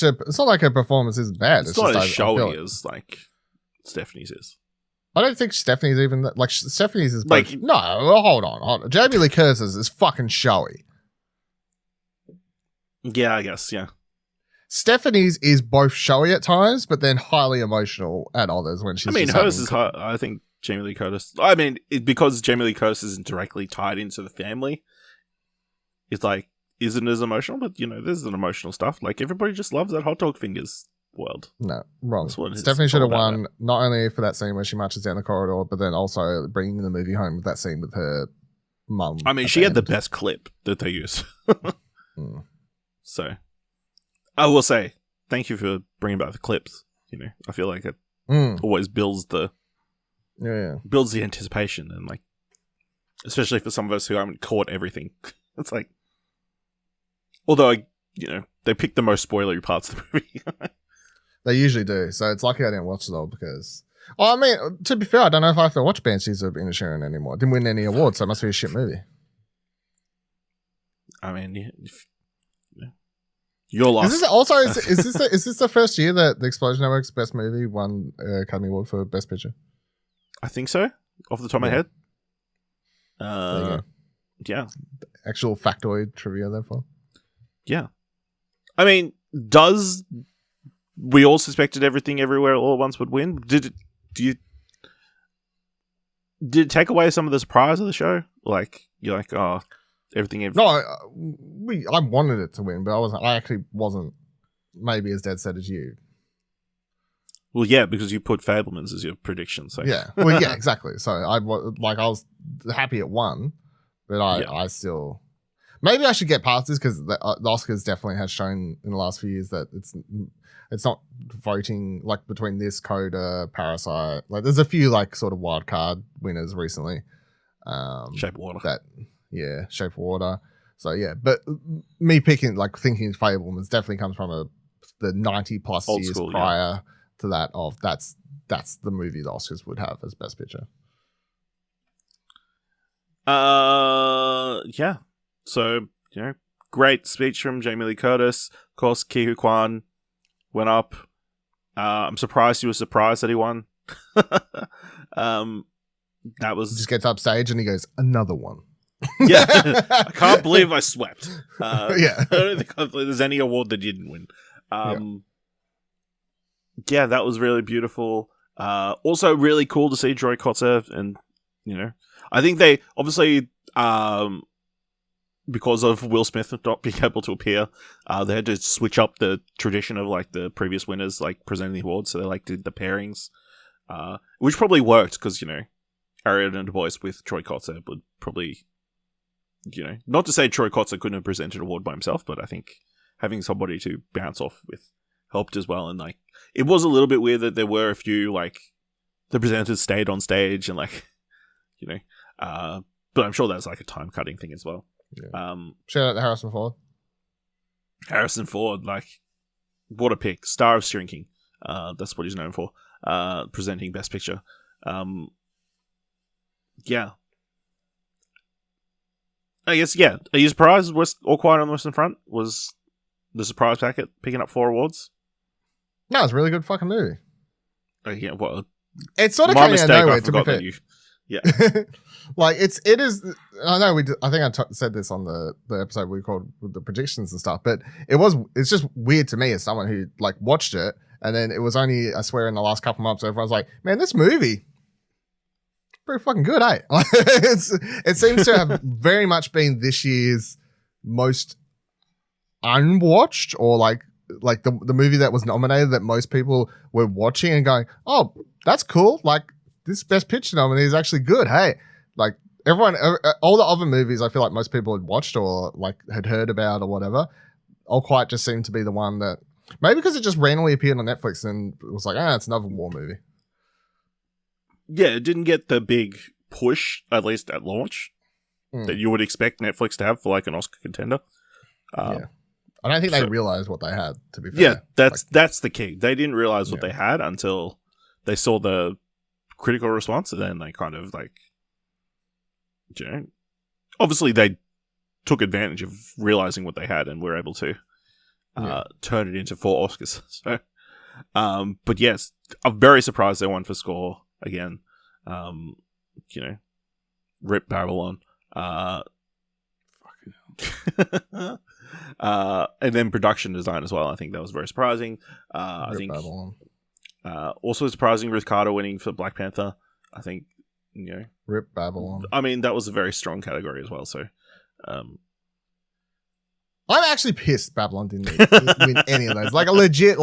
her performance is bad. It's not as showy as like Stephanie's is. I don't think Stephanie's even like Stephanie's is like no. Hold on. Jamie Lee Curtis is fucking showy. Yeah, I guess. Yeah. Stephanie's is both showy at times, but then highly emotional at others when she's. I mean, hers is. I think Jamie Lee Curtis. I mean, because Jamie Lee Curtis isn't directly tied into the family. It's like isn't as emotional, but there's an emotional stuff. Like everybody just loves that hot dog fingers world. No, wrong. Stephanie should have won not only for that scene where she marches down the corridor, but then also bringing the movie home with that scene with her mum. I mean, she had the best clip that they use. So, I will say thank you for bringing back the clips. I feel like it always builds the anticipation and like, especially for some of us who haven't caught everything. It's like, although they pick the most spoilery parts of the movie. They usually do. So it's lucky I didn't watch it all because. Oh, I mean, to be fair, I don't know if I have to watch Banshees of Inisherin anymore. It didn't win any awards, so it must be a shit movie. I mean, you're lost. Is this the first year that the Explosion Network's best movie won Academy Award for Best Picture? I think so. Off the top of my head. There you go. Yeah. Actual factoid trivia, therefore. Yeah. I mean, we all suspected Everything Everywhere All at Once would win? Did it take away some of the surprise of the show? Like, you're like, oh, everything. No, I wanted it to win, but I actually wasn't maybe as dead set as you. Well, yeah, because you put Fablemans as your prediction. So Yeah, well, yeah, exactly. So I was happy it won, but I still maybe I should get past this because the Oscars definitely has shown in the last few years that it's not voting like between this, Coda, Parasite. Like there's a few like sort of wild card winners recently. Shape of Water. Shape of Water. So yeah, but me thinking Fablemans definitely comes from the 90 plus Old years school, prior to that of that's the movie the Oscars would have as Best Picture. Yeah. So, great speech from Jamie Lee Curtis. Of course, Ke Huy Quan went up. I'm surprised he was surprised that he won. That was just gets upstage and he goes, another one. Yeah. I can't believe I swept. Yeah. I don't think there's any award that didn't win. Yeah, that was really beautiful. Also really cool to see Joy Kotzer, and I think they obviously because of Will Smith not being able to appear, they had to switch up the tradition of like the previous winners like presenting the awards, so they like did the pairings, which probably worked because Ariana DeBois with Troy Kotzer would probably not to say Troy Kotzer couldn't have presented an award by himself, but I think having somebody to bounce off with helped as well. And like it was a little bit weird that there were a few like the presenters stayed on stage and like but I'm sure that's like a time cutting thing as well. Yeah. Shout out to Harrison Ford. Harrison Ford, like what a pick, star of Shrinking. That's what he's known for. Presenting Best Picture. Yeah. I guess, yeah. Are you surprised All Quiet on the Western Front was the surprise packet picking up 4 awards? No, it's a really good fucking movie. Yeah, well, it's sort of my came mistake. out of nowhere, I forgot to be that you. Yeah, like it is. I know I think I said this on the episode we called with the predictions and stuff, but it's just weird to me as someone who like watched it, and then it was only I swear in the last couple months everyone's like, man, this movie pretty fucking good, eh? It seems to have very much been this year's most unwatched, or like the movie that was nominated that most people were watching and going, oh, that's cool. Like this Best Picture nominee is actually good. Hey, like everyone, all the other movies I feel like most people had watched or like had heard about or whatever, All Quiet just seemed to be the one that maybe because it just randomly appeared on Netflix and it was like, it's another war movie. Yeah, it didn't get the big push, at least at launch, that you would expect Netflix to have for like an Oscar contender. Yeah. I don't think they realized what they had, to be fair. Yeah, that's the key. They didn't realize what they had until they saw the critical response, and then they kind of like, obviously they took advantage of realizing what they had and were able to turn it into 4 Oscars. So, but yes, I'm very surprised they won for score again. Rip Babylon. And then production design as well. I think that was very surprising. I think also surprising Ruth Carter winning for Black Panther. I think Rip Babylon. I mean, that was a very strong category as well. So I'm actually pissed Babylon didn't win any of those. Like a legit,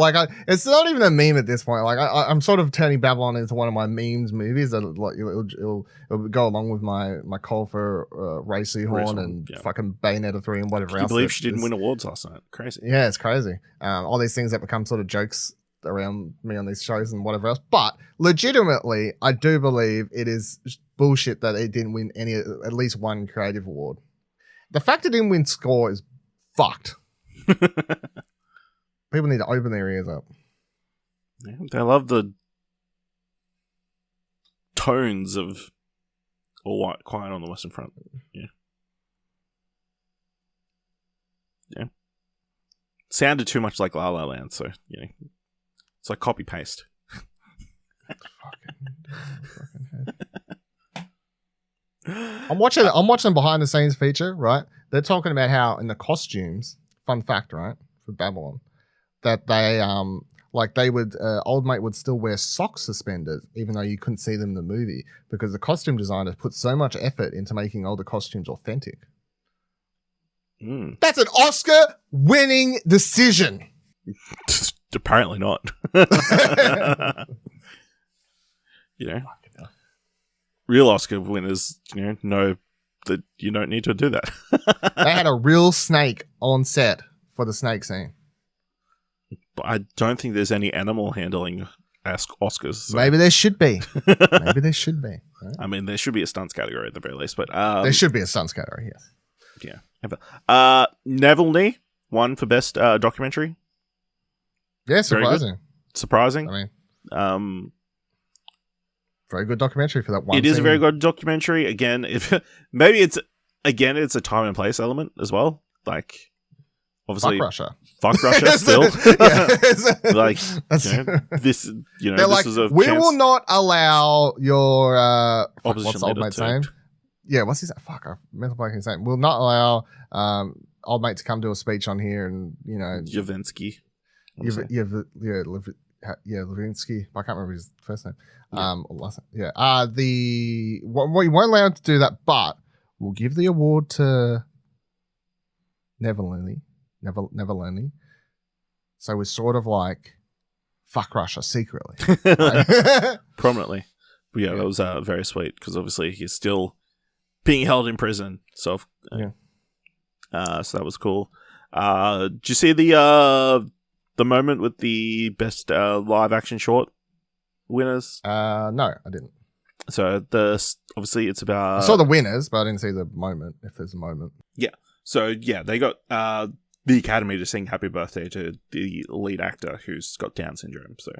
it's not even a meme at this point. Like I'm sort of turning Babylon into one of my memes movies that like it'll go along with my call for Ray Seahorn and fucking Bayonetta 3 and whatever else. Can you believe she didn't win awards last night? Crazy. Yeah, it's crazy. All these things that become sort of jokes around me on these shows and whatever else. But legitimately, I do believe it is bullshit that it didn't win at least one creative award. The fact it didn't win score is fucked. People need to open their ears up. Yeah, they love the tones of All Quiet on the Western Front. Yeah. Sounded too much like La La Land, so it's like copy paste. I'm watching behind the scenes feature, right? They're talking about how in the costumes, fun fact, right, for Babylon, that they they would old mate would still wear sock suspenders even though you couldn't see them in the movie because the costume designers put so much effort into making all the costumes authentic. Mm. That's an Oscar-winning decision. Apparently not. You know, real Oscar winners, know that you don't need to do that. They had a real snake on set for the snake scene. But I don't think there's any animal handling Oscars. So. Maybe there should be. Maybe there should be. Right? I mean, there should be a stunts category at the very least, but There should be a stunts category, yes. Yeah. Neville Nee won for best documentary. Yeah, Very good. surprising. Surprising. I mean, very good documentary for that one. It is a scene. very good documentary. Again, maybe it's a time and place element as well. Like, obviously, Fuck Russia. Fuck Russia still. Like, this. They're this like, is a we chance. will not allow your Opposition what's the old leader mate's to- name? Yeah, what's his fuck? I mental blank his name. We'll not allow old mate to come do a speech on here, and Javinsky. Levinsky. I can't remember his first name. Last name. Yeah. We weren't allowed to do that, but we'll give the award to Neverland. So we're sort of like fuck Russia secretly. Prominently. But yeah, that was very sweet because obviously he's still being held in prison. So, so that was cool. Did you see the moment with the best live action short winners? No, I didn't. So obviously it's about. I saw the winners, but I didn't see the moment. If there's a moment. Yeah. So yeah, they got the Academy to sing "Happy Birthday" to the lead actor who's got Down syndrome. So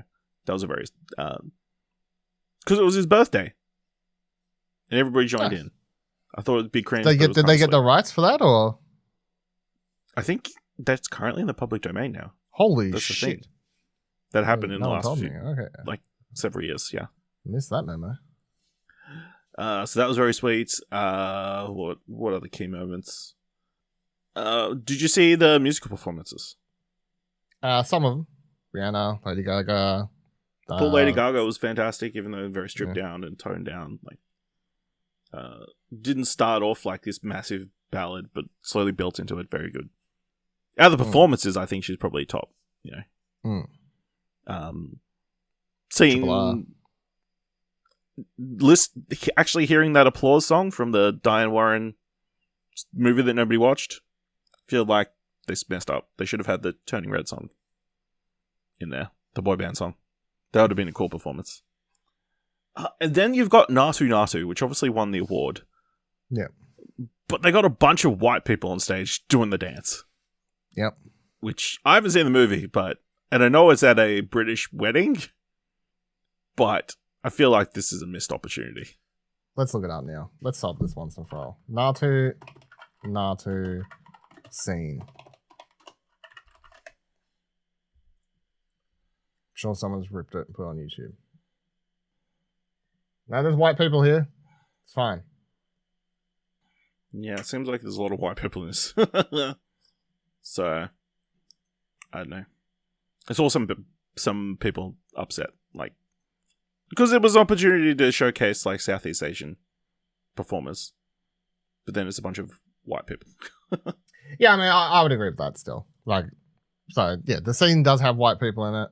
that was a very because it was his birthday, and everybody joined in. I thought it'd be cringe. Did they get the rights for that, or? I think that's currently in the public domain now. Holy That's the shit! thing. That happened in the No one last told few, me. Okay, several years. Yeah. missed that memo. So that was very sweet. What are the key moments? Did you see the musical performances? Some of them. Rihanna, Lady Gaga. Poor Lady Gaga was fantastic, even though very stripped down and toned down. Like, didn't start off like this massive ballad, but slowly built into it. Very good. Out of the performances, I think she's probably top. Seeing, actually hearing that applause song from the Diane Warren movie that nobody watched, I feel like they messed up. They should have had the Turning Red song in there, the boy band song. That would have been a cool performance. And then you've got Natu Natu, which obviously won the award. Yeah. But they got a bunch of white people on stage doing the dance. Yep. Which I haven't seen the movie, and I know it's at a British wedding, but I feel like this is a missed opportunity. Let's look it up now. Let's solve this once and for all. Natu scene. I'm sure someone's ripped it and put it on YouTube. No, there's white people here. It's fine. Yeah, it seems like there's a lot of white people in this. So, I don't know. It's also some people upset, because it was an opportunity to showcase Southeast Asian performers, but then it's a bunch of white people. Yeah, I mean, I would agree with that still. So yeah, the scene does have white people in it,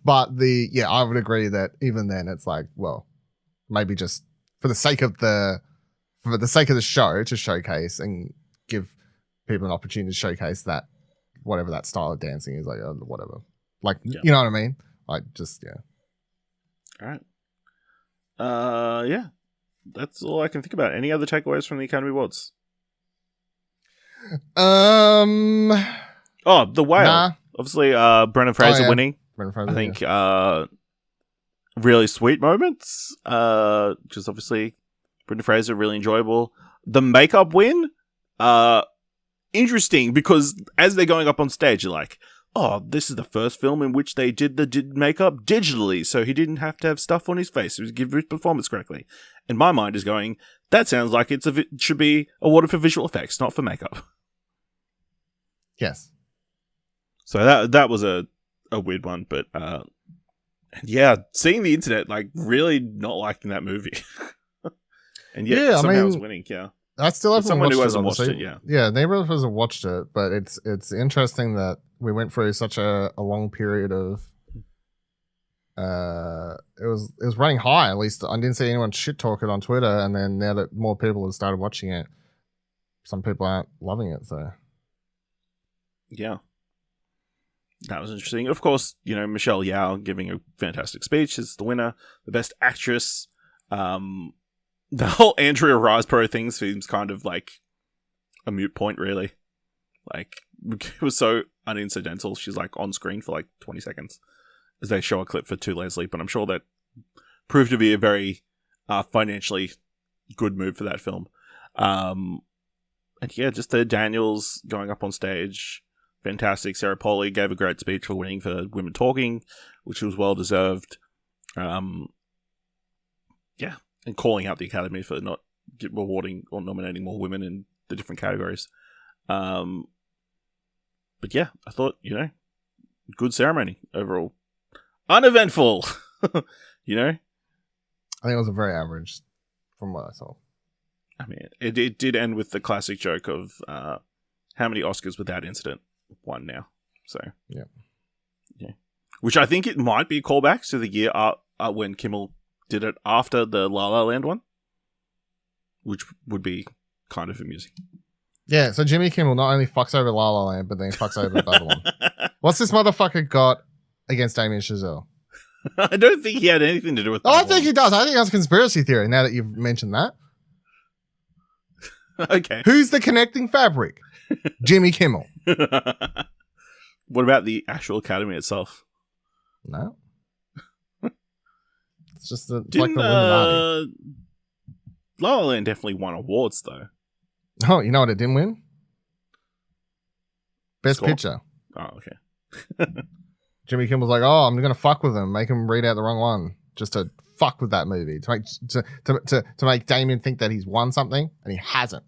but I would agree that even then it's maybe just for the sake of the show to showcase and give people an opportunity to showcase that whatever that style of dancing is, whatever, you know what I mean? All right. Yeah, that's all I can think about. Any other takeaways from the Academy Awards? Oh, the whale. Nah. Obviously, Brendan Fraser winning. Fraser, I think really sweet moments. Just obviously Brendan Fraser, really enjoyable. The makeup win, interesting, because as they're going up on stage, you're like, oh, this is the first film in which they did the makeup digitally, so he didn't have to have stuff on his face to give his performance correctly. And my mind is going, that sounds like it should be awarded for visual effects, not for makeup. Yes. So that was a weird one, but yeah, seeing the internet really not liking that movie, and yet somehow it was winning. Yeah, I still haven't someone watched who it. hasn't watched Obviously. it, yeah. Yeah, neither of us have watched it, but it's interesting that we went through such a long period of. It was running high. At least I didn't see anyone shit talk it on Twitter, and then now that more people have started watching it, some people aren't loving it. So, yeah, that was interesting. Of course, Michelle Yeoh giving a fantastic speech is the winner. The best actress. The whole Andrea Riseborough thing seems kind of like a moot point, really. Like, it was so unincidental. She's like on screen for like 20 seconds as they show a clip for To Leslie, but I'm sure that proved to be a very financially good move for that film. And yeah, just the Daniels going up on stage, fantastic. Sarah Polley gave a great speech for winning for Women Talking, which was well deserved. Yeah, and calling out the Academy for not rewarding or nominating more women in the different categories. But yeah, I thought, good ceremony overall. Uneventful, I think it was a very average from what I saw. I mean, it did end with the classic joke of how many Oscars without incident won now. So, yeah. Which I think it might be callbacks to the year when Kimmel did it after the La La Land one, which would be kind of amusing. Yeah, so Jimmy Kimmel not only fucks over La La Land, but then he fucks over Babylon. What's this motherfucker got against Damien Chazelle? I don't think he had anything to do with that. I think he does. I think that's a conspiracy theory now that you've mentioned that. Okay. Who's the connecting fabric? Jimmy Kimmel. What about the actual Academy itself? No. It's just like Didn't, the Illuminati. La La Land definitely won awards, though. Oh, you know what it didn't win? Best Score? Picture. Oh, okay. Jimmy Kimmel's like, oh, I'm going to fuck with him, make him read out the wrong one, just to fuck with that movie, to make Damien think that he's won something, and he hasn't.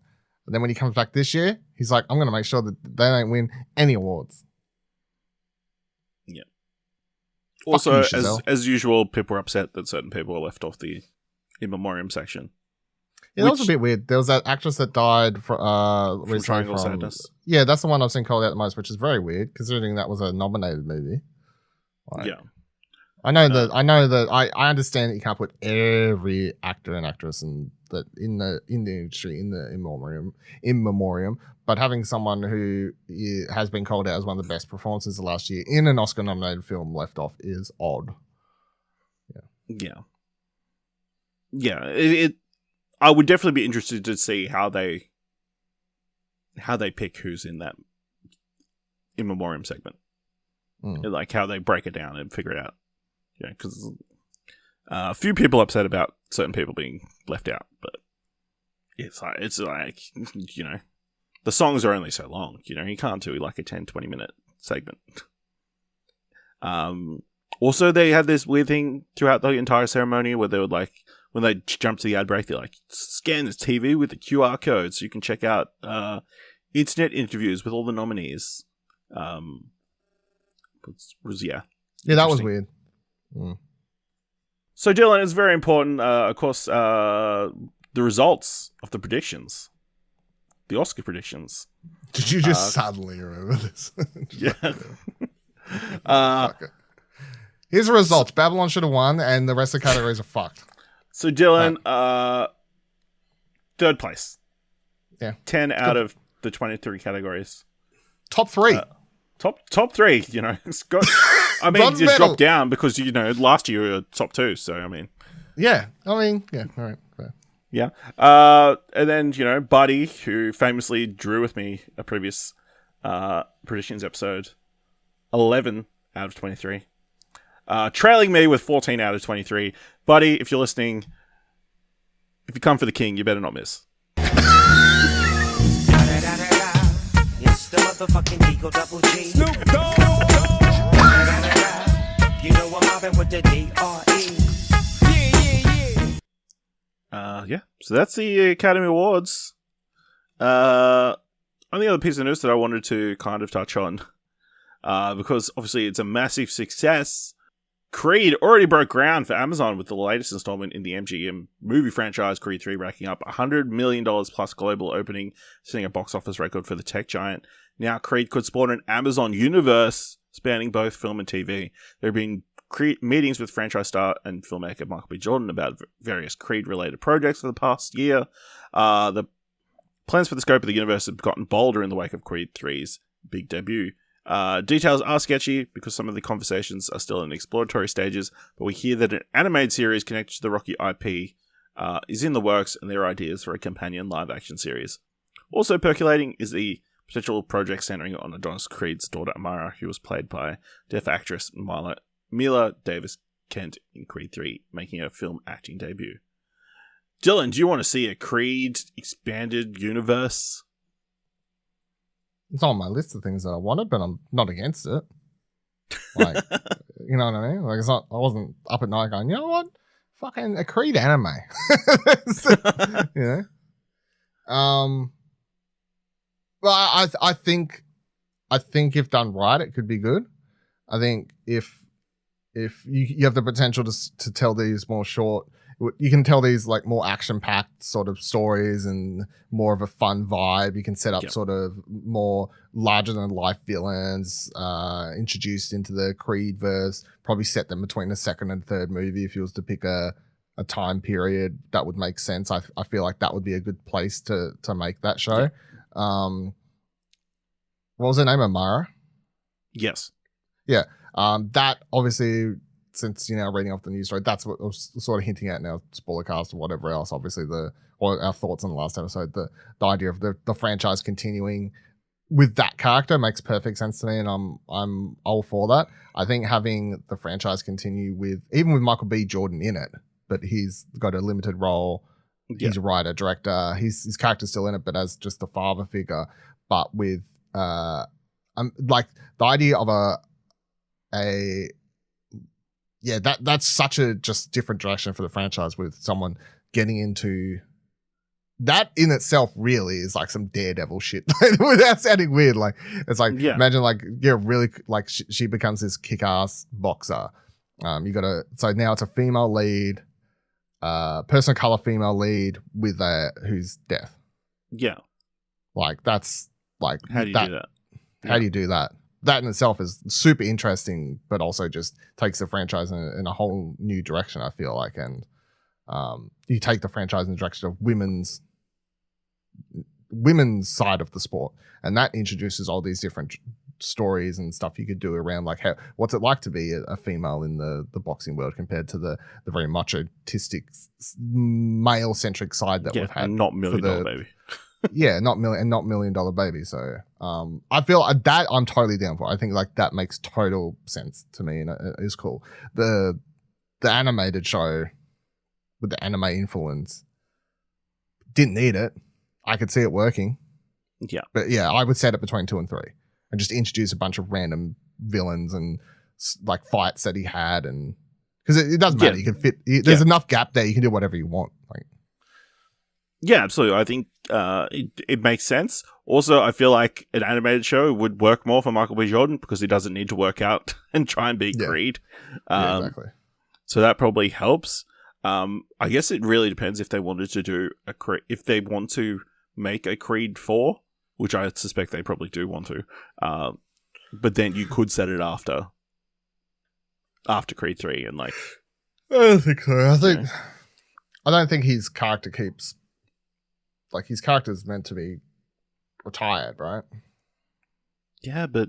And then when he comes back this year, he's like, I'm going to make sure that they don't win any awards. Yeah. Fuck Also, you, Chazelle. as usual, people were upset that certain people were left off the in memoriam section. Yeah, that was a bit weird. There was that actress that died From recently Triangle from Sadness. Yeah, that's the one I've seen called out the most, which is very weird considering that was a nominated movie. Yeah. I I understand that you can't put every actor and actress in the industry in memoriam, but having someone who has been called out as one of the best performances of last year in an Oscar nominated film left off is odd. Yeah. I would definitely be interested to see how they pick who's in that in memoriam segment. Like how they break it down and figure it out. Yeah, because a few people upset about certain people being left out, but it's like the songs are only so long. You can't do like a 10-20 minute segment. Also, they had this weird thing throughout the entire ceremony where they would like, when they jump to the ad break, they're like, scan this TV with the QR code so you can check out internet interviews with all the nominees. Yeah, that was weird. So, Dylan, it's very important, of course, the results of the predictions, the Oscar predictions. Did you just suddenly remember this? Yeah. Here's the results. Babylon should have won, and the rest of the categories are fucked. So, Dylan, third place. Yeah. 10 out of the 23 categories. Top three. Top three, It's got, I mean, you dropped down because, last year you were top two, so, I mean. Yeah. All right. Fair. Yeah. And then, Buddy, who famously drew with me a previous predictions episode, 11 out of 23. Trailing me with 14 out of 23. Buddy, if you're listening, if you come for the king, you better not miss. It's the motherfucking Eagle Double G. Snoop Dogg. You know I'm mobbing with the D.R.E. Yeah. So that's the Academy Awards. Only other piece of news that I wanted to kind of touch on, because obviously it's a massive success. Creed already broke ground for Amazon with the latest installment in the MGM movie franchise, Creed 3, racking up $100 million plus global opening, setting a box office record for the tech giant. Now, Creed could spawn an Amazon universe spanning both film and TV. There have been meetings with franchise star and filmmaker Michael B. Jordan about various Creed-related projects for the past year. The plans for the scope of the universe have gotten bolder in the wake of Creed 3's big debut. Details are sketchy because some of the conversations are still in exploratory stages, but we hear that an animated series connected to the Rocky IP is in the works, and there are ideas for a companion live-action series. Also percolating is the potential project centering on Adonis Creed's daughter Amara, who was played by deaf actress Mila Davis Kent in Creed 3, making her film acting debut. Dylan, do you want to see a Creed expanded universe? It's on my list of things that I wanted, but I'm not against it. Like, you know what I mean? Like, it's not. I wasn't up at night going, you know what? Fucking a Creed anime. You know. Well, I think if done right, it could be good. I think if you have the potential to tell these more short. You can tell these like more action-packed sort of stories and more of a fun vibe. You can set up sort of more larger-than-life villains introduced into the Creed verse. Probably set them between the second and third movie if you was to pick a time period that would make sense. I feel like that would be a good place to make that show. Yeah. What was her name? Amara? Yes. Yeah. That obviously. Since, you know, reading off the news story, that's what I was sort of hinting at in our spoiler cast or whatever else. Obviously, or our thoughts on the last episode, the idea of the franchise continuing with that character makes perfect sense to me, and I'm all for that. I think having the franchise continue even with Michael B. Jordan in it, but he's got a limited role. He's a writer, director. His character's still in it, but as just the father figure. But with like the idea of that's such a just different direction for the franchise with someone getting into that in itself really is like some Daredevil shit without sounding weird. Like it's like, imagine like, really like she becomes this kick-ass boxer. So now it's a female lead, person of color female lead with who's deaf. Yeah. Like that's like, how do you do that? How do you do that? That in itself is super interesting, but also just takes the franchise in a whole new direction, I feel like. And you take the franchise in the direction of women's side of the sport. And that introduces all these different stories and stuff you could do around like what's it like to be a female in the boxing world compared to the very macho-tistic male-centric side that we've had. Not $1 Million Baby. Yeah, not $1 Million Baby. So I feel that I'm totally down for. I think like that makes total sense to me, and it is cool. The animated show with the anime influence didn't need it. I could see it working. Yeah, but yeah, I would set it between 2 and 3, and just introduce a bunch of random villains and like fights that he had, and because it doesn't matter. You can fit. There's enough gap there. You can do whatever you want. Like. Yeah, absolutely. I think it makes sense. Also, I feel like an animated show would work more for Michael B. Jordan because he doesn't need to work out and try and be Creed. Exactly. So that probably helps. I guess it really depends if they wanted to do if they want to make a Creed 4, which I suspect they probably do want to. But then you could set it after Creed 3 and like. I don't think so. I don't think his character keeps. Like, his character's meant to be retired, right? Yeah, but,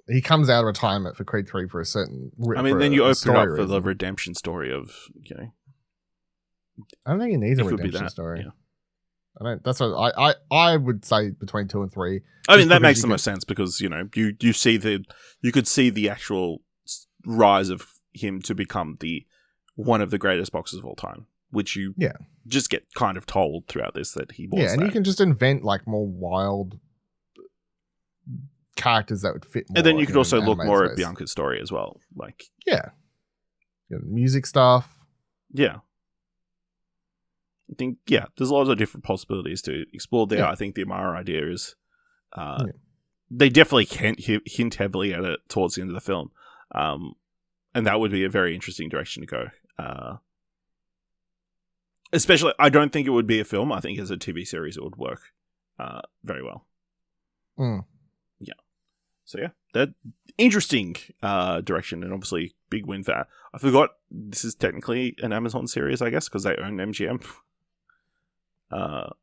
he comes out of retirement for Creed 3 for a certain... then you open up for the redemption story of, I don't think he needs a redemption story. Yeah. That's what I would say between 2 and 3. I mean, that makes the most sense because, you could see the actual rise of him to become one of the greatest boxers of all time. Which you just get kind of told throughout this that he was. Yeah, and you can just invent like more wild characters that would fit more. And then you could also look more at Bianca's story as well. Like music stuff. Yeah. I think, there's lots of different possibilities to explore there. I think the Amara idea is they definitely can't hint heavily at it towards the end of the film. And and that would be a very interesting direction to go. Especially, I don't think it would be a film. I think as a TV series, it would work very well. Yeah. So yeah, that interesting direction, and obviously big win for. I forgot this is technically an Amazon series, I guess, because they own MGM. But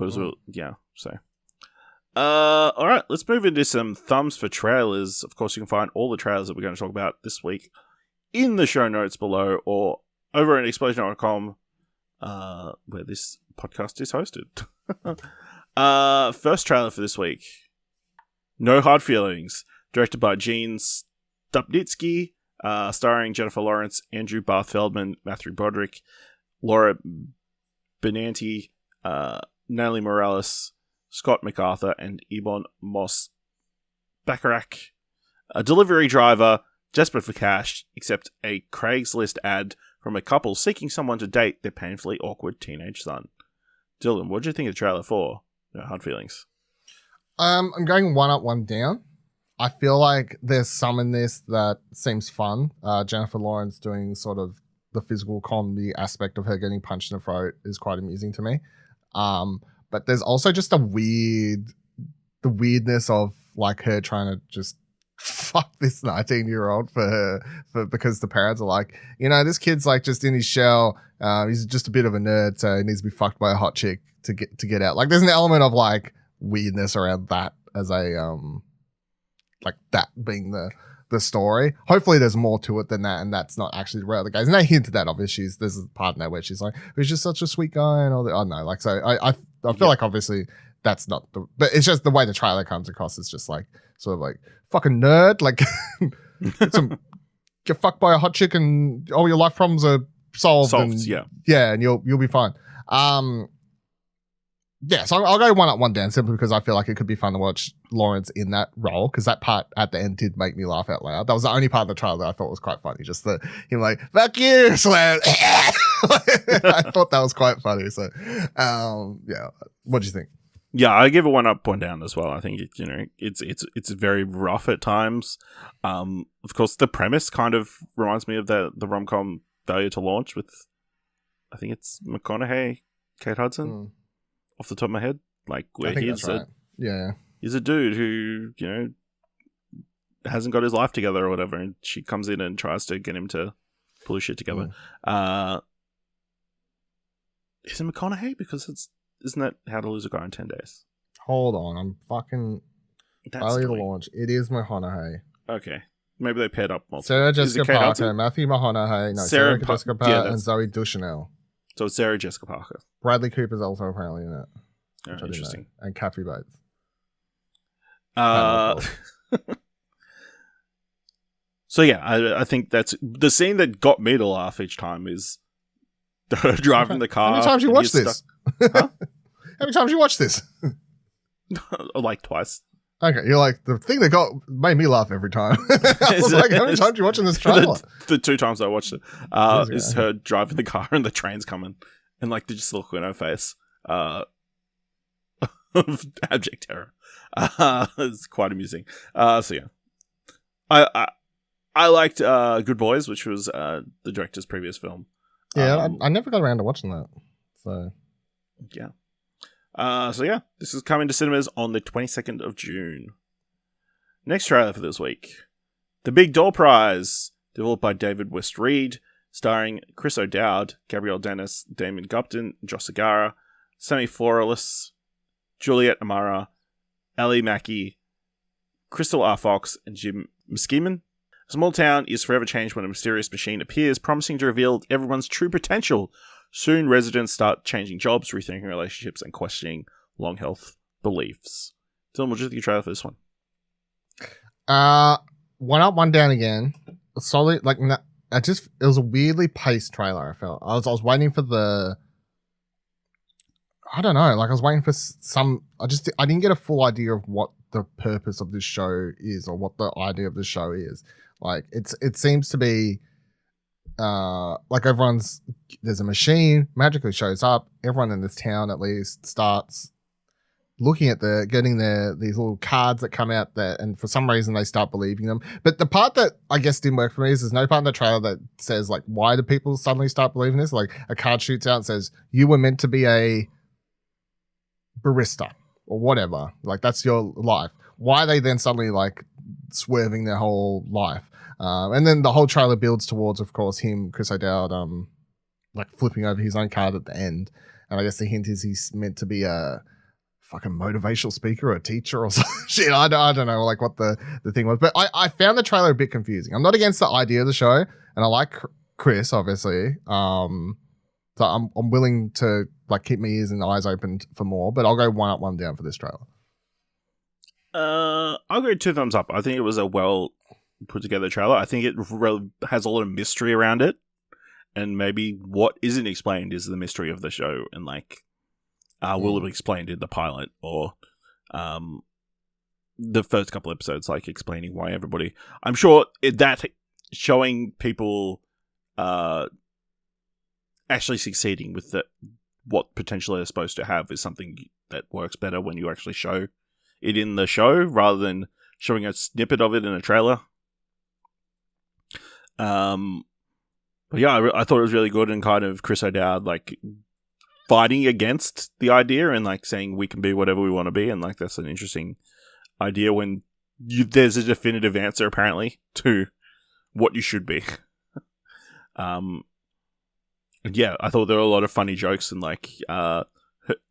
as well, yeah. So, all right, let's move into some thumbs for trailers. Of course, you can find all the trailers that we're going to talk about this week in the show notes below, or over at explosion.com, where this podcast is hosted. First trailer for this week. No Hard Feelings, directed by Gene Stupnitsky, starring Jennifer Lawrence, Andrew Barth Feldman, Matthew Broderick, Laura Benanti, Natalie Morales, Scott MacArthur, and Ebon Moss Bacharach. A delivery driver, desperate for cash, accepts a Craigslist ad from a couple seeking someone to date their painfully awkward teenage son. Dylan, what do you think of the trailer for No Hard Feelings? I'm going one up, one down. I feel like there's some in this that seems fun. Jennifer Lawrence doing sort of the physical comedy aspect of her getting punched in the throat is quite amusing to me. But there's also just the weirdness of like her trying to just fuck this 19-year-old because the parents are like, this kid's like just in his shell. He's just a bit of a nerd, so he needs to be fucked by a hot chick to get out. Like there's an element of like weirdness around that as a like that being the story. Hopefully there's more to it than that, and that's not actually the real the guys. And they hinted that obviously there's a part in there where she's like, he's just such a sweet guy and all that. I don't know, like, so I feel like obviously that's not but it's just the way the trailer comes across is just like sort of like fucking nerd, like get fucked by a hot chick and all your life problems are solved and, and you'll be fine. Yeah, so I'll go one up, one down, simply because I feel like it could be fun to watch Lawrence in that role, because that part at the end did make me laugh out loud. That was the only part of the trailer that I thought was quite funny. Just him like, fuck you, slam. I thought that was quite funny. So, yeah, what do you think? Yeah, I give it one up, one down as well. I think it's very rough at times. Of course, the premise kind of reminds me of the rom-com Failure to Launch with, I think it's McConaughey, Kate Hudson. Off the top of my head, like where he's he's a dude who hasn't got his life together or whatever, and she comes in and tries to get him to pull his shit together. Is it McConaughey? Because isn't that How to Lose a Guy in 10 Days? Hold on, I'm fucking Failure to Launch. It is McConaughey. Okay, maybe they paired up. Sarah Jessica Parker, Matthew McConaughey, Sarah Jessica Parker, and Zooey Deschanel. So it's Sarah Jessica Parker. Bradley Cooper's also apparently in it. Oh, interesting. And Kathy Bates. So yeah, I think that's the scene that got me to laugh each time is her driving the car. How many times you watch this? Huh? How many times you watch this? Like twice. Okay, you're like, the thing that made me laugh every time. I was like, how many times are you watching this trailer? The 2 times I watched it is her driving the car and the train's coming. And like, just look in her face of abject terror. It's quite amusing. So yeah. I liked Good Boys, which was the director's previous film. Yeah, I never got around to watching that. So yeah. So yeah, this is coming to cinemas on the 22nd of June. Next trailer for this week. The Big Door Prize, developed by David West Reed, starring Chris O'Dowd, Gabrielle Dennis, Damon Gupton, Josh Segarra, Sammy Florelis, Juliet Amara, Ali Mackey, Crystal R. Fox, and Jim Muskimen. A small town is forever changed when a mysterious machine appears, promising to reveal everyone's true potential. Soon, residents start changing jobs, rethinking relationships, and questioning long-held beliefs. Dylan, what did you think of the trailer for this one? One up, one down again. Solid, like, it was a weirdly paced trailer, I felt. I was waiting for I don't know, like I was waiting for I didn't get a full idea of what the purpose of this show is or what the idea of the show is. Like, it seems to be, like there's a machine, magically shows up, everyone in this town at least starts looking at getting these little cards that come out there, and for some reason they start believing them. But the part that I guess didn't work for me is there's no part in the trailer that says like, why do people suddenly start believing this? Like a card shoots out and says, you were meant to be a barista or whatever. Like that's your life. Why are they then suddenly like swerving their whole life? And then the whole trailer builds towards, of course, Chris O'Dowd, like flipping over his own card at the end. And I guess the hint is he's meant to be a fucking motivational speaker or a teacher or some shit. I don't know like what the thing was. But I found the trailer a bit confusing. I'm not against the idea of the show, and I like Chris, obviously. So I'm willing to like keep my ears and eyes open for more, but I'll go 1 up, 1 down for this trailer. I'll go 2 thumbs up. I think it was a well put together trailer. I think it has a lot of mystery around it, and maybe what isn't explained is the mystery of the show, and like will it be explained in the pilot or the first couple episodes, like explaining why everybody. I'm sure that showing people actually succeeding with what potential they're supposed to have is something that works better when you actually show it in the show rather than showing a snippet of it in a trailer. But yeah, I thought it was really good, and kind of Chris O'Dowd like fighting against the idea and like saying we can be whatever we want to be, and like that's an interesting idea when there's a definitive answer apparently to what you should be. Yeah, I thought there were a lot of funny jokes, and like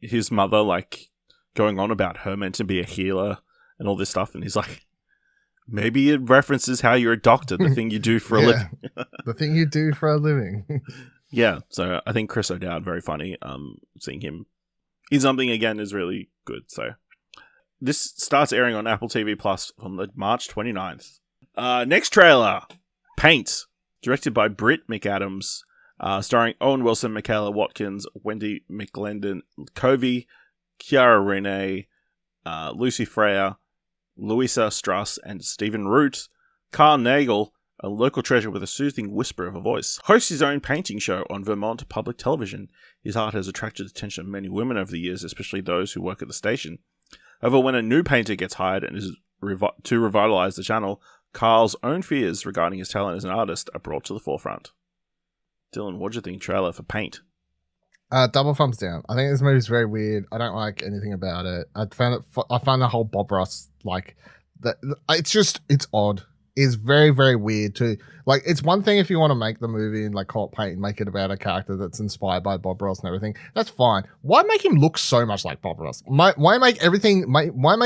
his mother like going on about her meant to be a healer and all this stuff, and he's like, maybe it references how you're a doctor, the thing you do for a living. The thing you do for a living. Yeah, so I think Chris O'Dowd, very funny. Seeing him in something again is really good. So this starts airing on Apple TV Plus on the March 29th. Next trailer, Paint, directed by Britt McAdams, starring Owen Wilson, Michaela Watkins, Wendy McLendon, Covey, Kiara Renee, Lucy Freya, Louisa Strass, and Stephen Root. Carl Nagel, a local treasure with a soothing whisper of a voice, hosts his own painting show on Vermont Public Television. His art has attracted the attention of many women over the years, especially those who work at the station. However, when a new painter gets hired and is to revitalize the channel, Carl's own fears regarding his talent as an artist are brought to the forefront. Dylan, what do you think trailer for Paint? Double thumbs down. I think this movie's very weird. I don't like anything about it. I find the whole Bob Ross like that. It's odd. It's very, very weird too. Like, it's one thing if you want to make the movie and like call it Paint and make it about a character that's inspired by Bob Ross and everything. That's fine. Why make him look so much like Bob Ross? Why make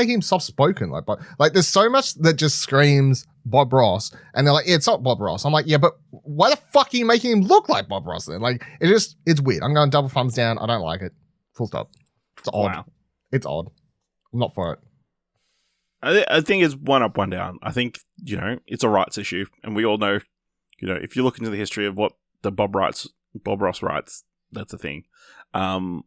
him soft spoken like there's so much that just screams Bob Ross, and they're like, yeah, it's not Bob Ross. I'm like, yeah, but why the fuck are you making him look like Bob Ross then? Like, it's weird. I'm going double thumbs down. I don't like it. Full stop. It's odd. Wow. It's odd. I'm not for it. I think it's 1 up, 1 down. I think, it's a rights issue, and we all know, if you look into the history of what the Bob Ross writes, that's a thing. And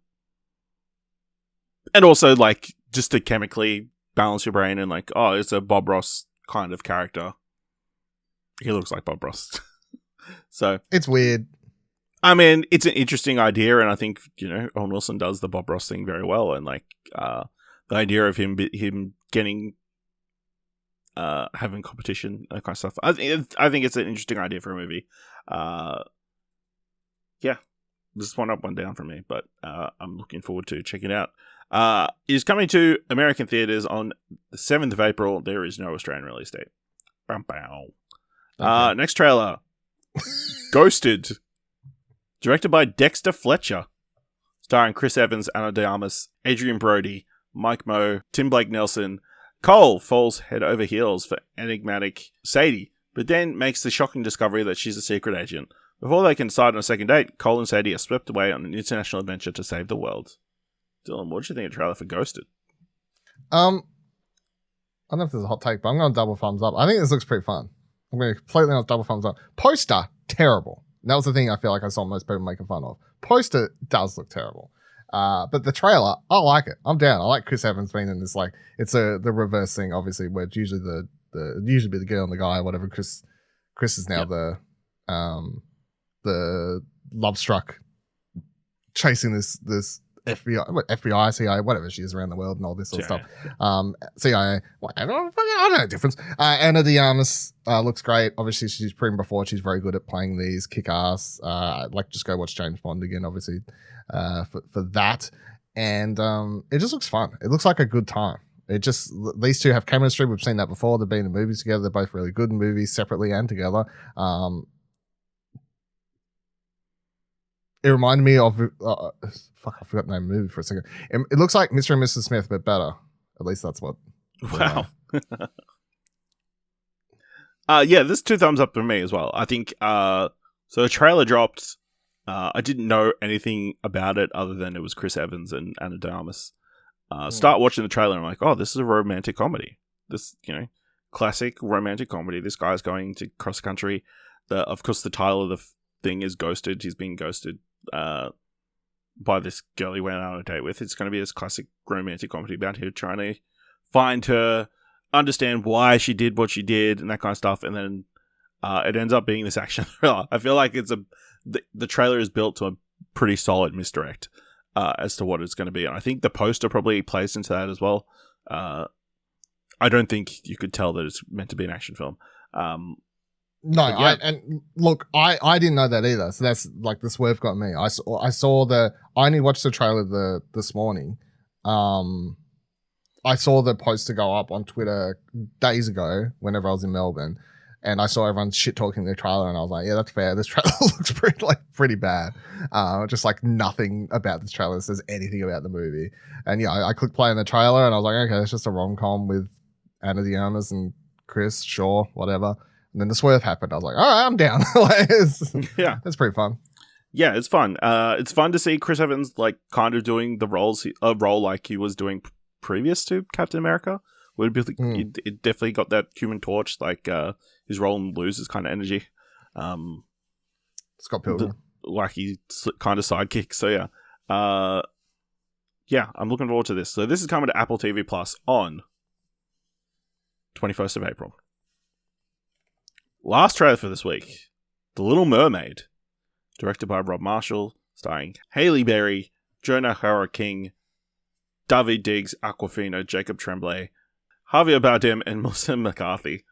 also, like, just to chemically balance your brain and like, oh, it's a Bob Ross kind of character. He looks like Bob Ross. So it's weird. I mean, it's an interesting idea, and I think, Owen Wilson does the Bob Ross thing very well, and like, the idea of him getting having competition, that kind of stuff. I think it's an interesting idea for a movie. Yeah, just 1 up, 1 down for me, but I'm looking forward to checking it out. It is coming to American theaters on the 7th of April. There is no Australian release date. Okay. Next trailer, Ghosted, directed by Dexter Fletcher, starring Chris Evans, Ana de Armas, Adrian Brody, Mike Moe, Tim Blake Nelson. Cole falls head over heels for enigmatic Sadie, but then makes the shocking discovery that she's a secret agent. Before they can decide on a second date, Cole and Sadie are swept away on an international adventure to save the world. Dylan, what do you think of the trailer for Ghosted? I don't know if there's a hot take, but I'm going to double thumbs up. I think this looks pretty fun. I'm going to completely honest, double thumbs up. Poster, terrible. That was the thing I feel like I saw most people making fun of. Poster does look terrible. But the trailer, I like it. I'm down. I like Chris Evans being in this, like, it's the reverse thing, obviously, where it's usually usually be the girl and the guy, whatever. Chris is now the love struck chasing this FBI, CIA, whatever she is around the world and all this sort of stuff. CIA, whatever, I don't know the difference. Anna de Armas looks great. Obviously, she's proven before she's very good at playing these kick-ass. Just go watch James Bond again, obviously, for that. And it just looks fun. It looks like a good time. These two have chemistry. We've seen that before. They've been in movies together. They're both really good in movies, separately and together. It reminded me of I forgot the name of the movie for a second. It looks like Mr. and Mrs. Smith, but better. At least that's what. Wow. Yeah, this 2 thumbs up for me as well. I think so. The trailer dropped. I didn't know anything about it other than it was Chris Evans and Anna de Armas. Start watching the trailer and I'm like, oh, this is a romantic comedy. This, classic romantic comedy. This guy's going to cross country. Of course, the title of the thing is Ghosted. He's being ghosted by this girl he went on a date with. It's going to be this classic romantic comedy about her trying to find her, understand why she did what she did, and that kind of stuff. And then it ends up being this action thriller. I feel like the trailer is built to a pretty solid misdirect as to what it's going to be. And I think the poster probably plays into that as well. I don't think you could tell that it's meant to be an action film. No, yeah. I didn't know that either. So that's like the swerve got me. I only watched the trailer this morning. I saw the poster go up on Twitter days ago whenever I was in Melbourne, and I saw everyone shit talking the trailer, and I was like, yeah, that's fair. This trailer looks pretty bad. Just like nothing about this trailer says anything about the movie. And yeah, I clicked play on the trailer, and I was like, okay, it's just a rom-com with Anna de Armas and Chris, sure, whatever. And then the swerve happened. I was like, all right, I'm down. Yeah, it's pretty fun. Yeah, it's fun. It's fun to see Chris Evans kind of doing the role like he was doing previous to Captain America. It definitely got that Human Torch, his role in Blues is kind of energy. Scott Pilgrim, wacky kind of sidekick. So yeah, I'm looking forward to this. So this is coming to Apple TV Plus on 21st of April. Last trailer for this week, The Little Mermaid, directed by Rob Marshall, starring Halle Berry, Jonah Hara-King, David Diggs, Aquafina, Jacob Tremblay, Javier Bardem, and Melissa McCarthy.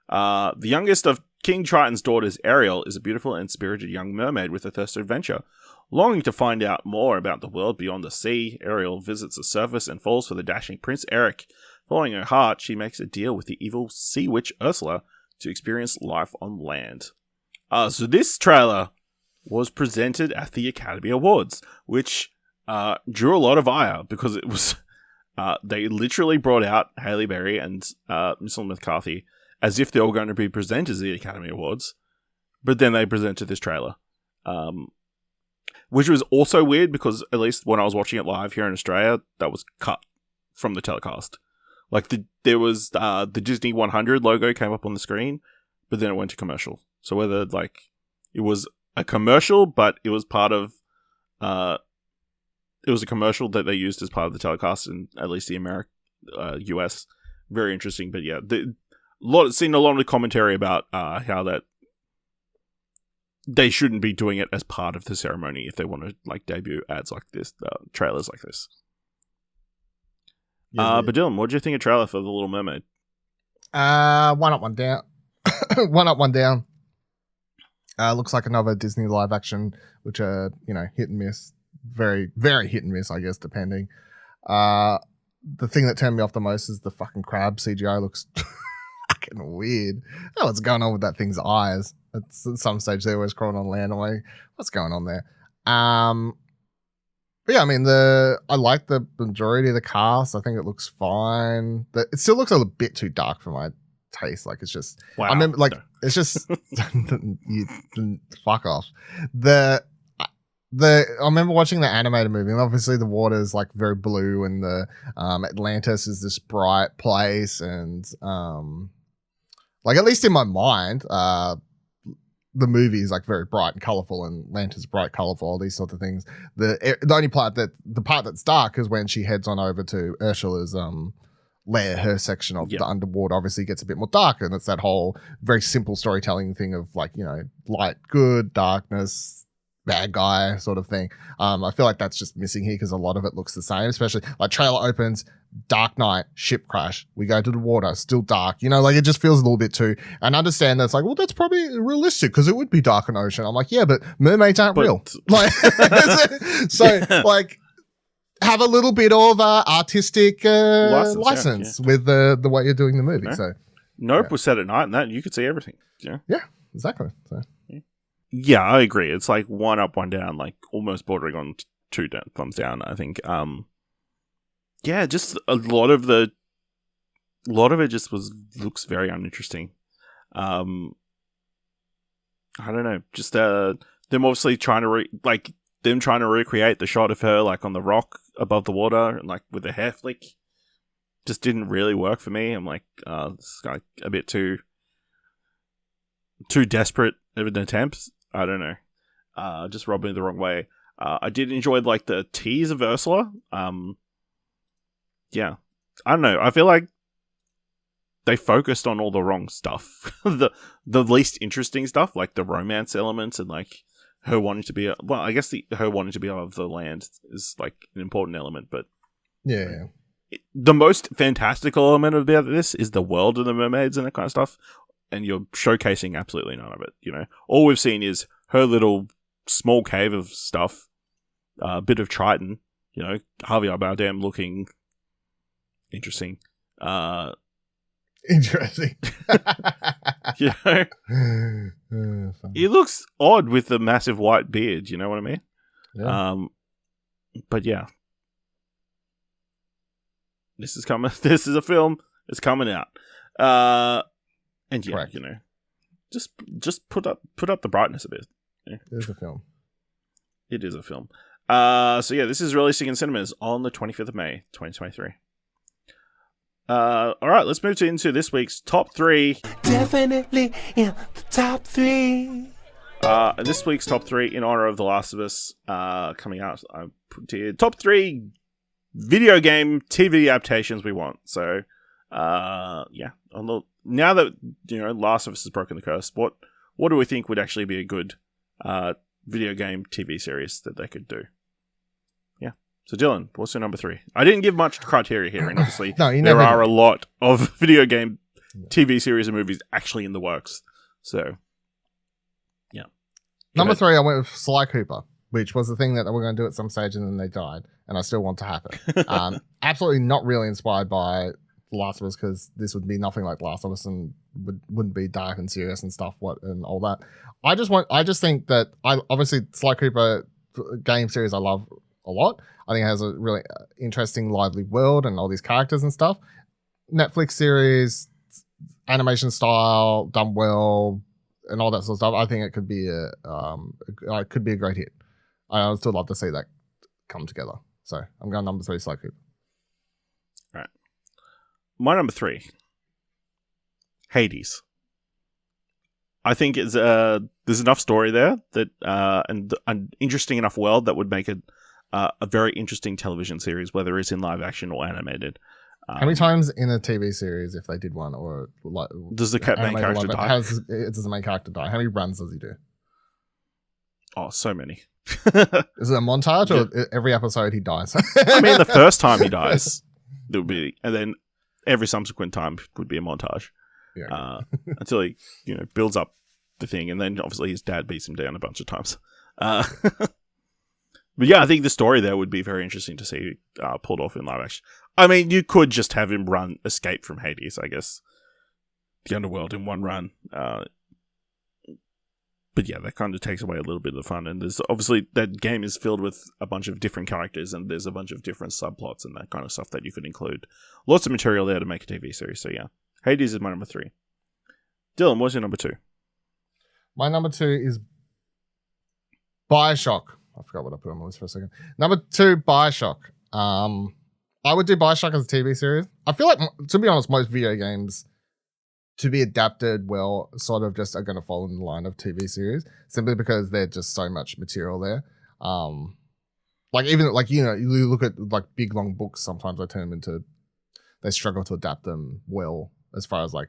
The youngest of King Triton's daughters, Ariel, is a beautiful and spirited young mermaid with a thirst for adventure. Longing to find out more about the world beyond the sea, Ariel visits the surface and falls for the dashing Prince Eric. Following her heart, she makes a deal with the evil sea witch Ursula to experience life on land. So this trailer was presented at the Academy Awards, which drew a lot of ire because it was they literally brought out Halle Berry and Melissa McCarthy as if they were going to be presenters at the Academy Awards, but then they presented this trailer, which was also weird because at least when I was watching it live here in Australia, that was cut from the telecast. There was the Disney 100 logo came up on the screen, but then it went to commercial. So whether it was a commercial, but it was part of it was a commercial that they used as part of the telecast in at least the US. Very interesting, but yeah, seen a lot of commentary about how that they shouldn't be doing it as part of the ceremony if they want to debut ads like this, trailers like this. But Dylan, what do you think of trailer for The Little Mermaid? One up, one down. One up, one down. Looks like another Disney live action, which are, hit and miss. Very, very hit and miss, I guess, depending. The thing that turned me off the most is the fucking crab CGI looks fucking weird. I don't know what's going on with that thing's eyes. At some stage they're always crawling on land. I'm like, what's going on there? But yeah, I mean, I like the majority of the cast. I think it looks fine. It still looks a little bit too dark for my taste. It's just, wow. I remember, it's just, you fuck off. I remember watching the animated movie, and obviously the water is very blue, and the Atlantis is this bright place, and at least in my mind, the movie is very bright and colorful, and Atlantis bright, colorful, all these sorts of things. The only part the part that's dark is when she heads on over to Ursula's lair. Her section of the underwater obviously gets a bit more dark, and it's that whole very simple storytelling thing of light good, darkness, bad guy sort of thing. I feel like that's just missing here because a lot of it looks the same, especially like trailer opens, dark night, ship crash. We go to the water, still dark. Like it just feels a little bit too. And I understand that's like, well, that's probably realistic because it would be dark in ocean. I'm like, yeah, but mermaids aren't real. Like, so like, have a little bit of artistic license with the way you're doing the movie. Yeah. So, Nope was set at night, and that you could see everything. Yeah. Yeah, exactly. So. Yeah, I agree. It's like one up, one down, like almost bordering on two thumbs down, I think. Yeah, just a lot of it just looks very uninteresting. I don't know, just them obviously trying to recreate the shot of her like on the rock above the water and like with the hair flick just didn't really work for me. I'm like, this is like a bit too desperate of an attempt. I don't know. Just rubbed me the wrong way. I did enjoy like the tease of Ursula. Yeah, I don't know. I feel like they focused on all the wrong stuff. the least interesting stuff, like the romance elements and like her wanting to be. I guess her wanting to be of the land is like an important element, but yeah. The most fantastical element about this is the world of the mermaids and that kind of stuff. And you're showcasing absolutely none of it, All we've seen is her little small cave of stuff, a bit of Triton, Harvey Bardem looking interesting. Interesting. He looks odd with the massive white beard, you know what I mean? Yeah. But yeah. This is coming. This is a film. It's coming out. And yeah, Correct. just put up the brightness a bit. Yeah. It is a film. It is a film. So yeah, this is releasing in cinemas on the 25th of May, 2023. All right, let's move into this week's top 3. Definitely in the top 3. This week's top 3 in honor of The Last of Us coming out. I put here top 3 video game TV adaptations we want. So yeah, now that Last of Us has broken the curse, what do we think would actually be a good video game TV series that they could do? Yeah. So Dylan, what's your number 3? I didn't give much criteria here, and obviously there are a lot of video game TV series and movies actually in the works. So yeah. Number 3, I went with Sly Cooper, which was the thing that they were going to do at some stage and then they died, and I still want to happen. Absolutely not really inspired by Last of Us because this would be nothing like Last of Us and wouldn't be dark and serious and stuff and all that. I just think that obviously Sly Cooper game series I love a lot. I think it has a really interesting, lively world and all these characters and stuff. Netflix series, animation style, done well, and all that sort of stuff. I think it could be a great hit. I would still love to see that come together. So I'm going number 3, Sly Cooper. Right. My number 3, Hades. I think there's enough story there that and an interesting enough world that would make it a very interesting television series, whether it's in live action or animated. How many times in a TV series, if they did one, or like, does the main character die? Does the main character die? How many runs does he do? Oh, so many. Is it a montage or every episode he dies? I mean, the first time he dies, there would be, and then every subsequent time would be a montage. Yeah. Until he, builds up the thing, and then obviously his dad beats him down a bunch of times. But yeah, I think the story there would be very interesting to see pulled off in live action. I mean, you could just have him escape from Hades, I guess, the underworld in one run. But yeah, that kind of takes away a little bit of the fun. And there's obviously that game is filled with a bunch of different characters, and there's a bunch of different subplots and that kind of stuff that you could include. Lots of material there to make a TV series. So yeah, Hades is my number 3. Dylan, what's your number 2? My number 2 is BioShock. I forgot what I put on my list for a second. Number 2, BioShock. I would do BioShock as a TV series. I feel like, to be honest, most video games to be adapted well sort of just are going to fall in the line of TV series simply because there's just so much material there. Like even like, you look at like big long books, sometimes they turn them into, they struggle to adapt them well as far as like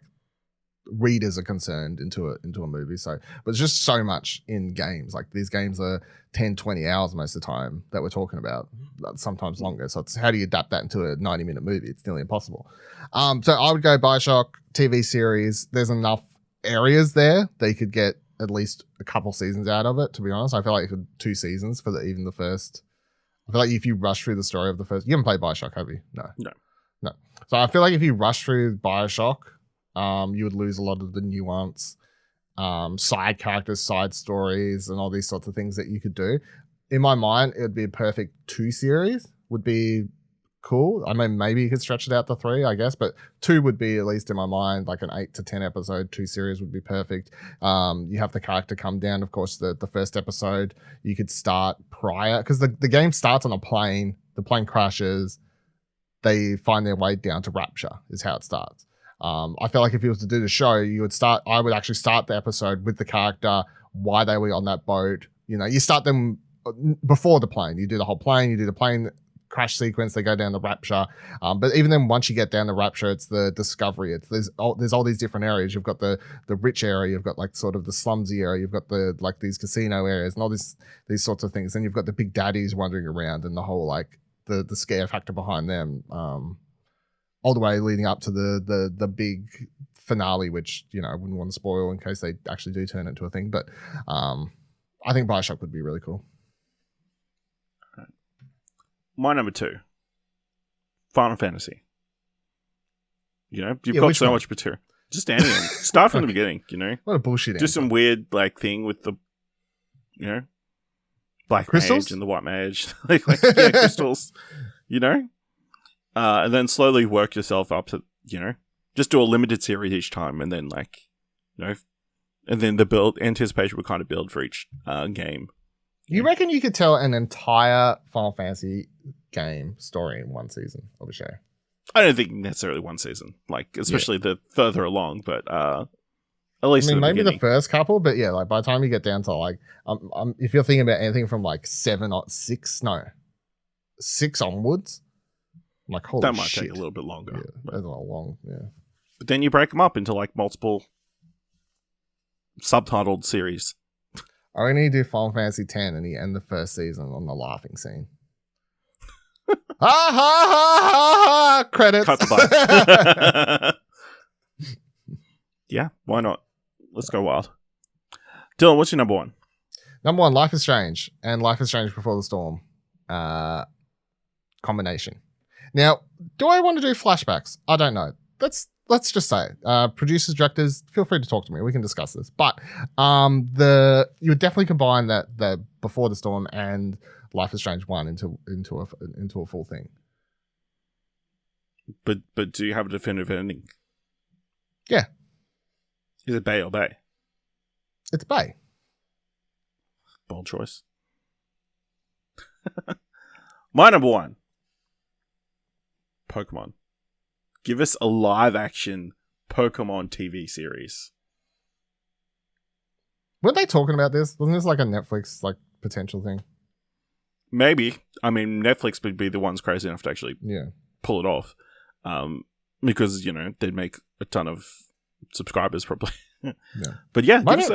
readers are concerned into a movie. So, but it's just so much in games. Like these games are 10, 20 hours most of the time that we're talking about, sometimes longer. So it's how do you adapt that into a 90-minute movie? It's nearly impossible. So I would go BioShock TV series. There's enough areas there that you could get at least a couple seasons out of it. To be honest, I feel like 2 seasons for even the first. I feel like if you rush through the story of the first, you haven't played BioShock, have you? No. So I feel like if you rush through BioShock, you would lose a lot of the nuance, side characters, side stories, and all these sorts of things that you could do. In my mind, it would be a perfect 2 series. Would be cool. I mean, maybe you could stretch it out to 3, I guess, but 2 would be, at least in my mind, like an 8 to 10 episode 2 series would be perfect. You have the character come down. Of course, the first episode you could start prior, because the game starts on a plane. The plane crashes. They find their way down to Rapture is how it starts. I feel like if you was to do the show, I would actually start the episode with the character, why they were on that boat. You know, you start them before the plane. You do the whole plane, you do the plane crash sequence, they go down the Rapture. But even then, once you get down the Rapture, it's the discovery. There's all these different areas. You've got the rich area, you've got like sort of the slumsy area, you've got the like these casino areas and all these sorts of things. Then you've got the big daddies wandering around and the whole like the scare factor behind them. All the way leading up to the big finale, which, you know, I wouldn't want to spoil in case they actually do turn it into a thing. But I think BioShock would be really cool. My number 2, Final Fantasy. You know, you've got so much material. Just anything. Start from the beginning, you know. What a bullshit Just some weird like thing with the, you know, black crystals? mage and the white mage. like yeah, crystals, you know? And then slowly work yourself up to, you know, just do a limited series each time, and then like, you know, and then the anticipation would kind of build for each game. You reckon you could tell an entire Final Fantasy game story in one season of a show? I don't think necessarily one season, like especially the further along, but at least I mean, maybe beginning. the first couple, but yeah, like by the time you get down to like, if you're thinking about anything from like 6 onwards, I'm like, holy that might shit. take a little bit longer. Yeah, that's a long, yeah. But then you break them up into like multiple subtitled series. I only do Final Fantasy X and you end the first season on the laughing scene. Ha ha ha ha ha! Credits. Cut the button. Yeah, why not? Let's go wild. Dylan, what's your number 1? Number 1, Life is Strange and Life is Strange Before the Storm combination. Now, do I want to do flashbacks? I don't know. Let's just say it. Producers, directors, feel free to talk to me. We can discuss this. But you would definitely combine the Before the Storm and Life is Strange 1 into a full thing. But do you have a definitive ending? Yeah. Is it Bay or Bay? It's Bay. Bold choice. My number 1. Pokemon. Give us a live action Pokemon TV series. Weren't they talking about this? Wasn't this like a Netflix like potential thing? Maybe. I mean, Netflix would be the ones crazy enough to actually pull it off. Because, you know, they'd make a ton of subscribers probably. Yeah. But yeah, give us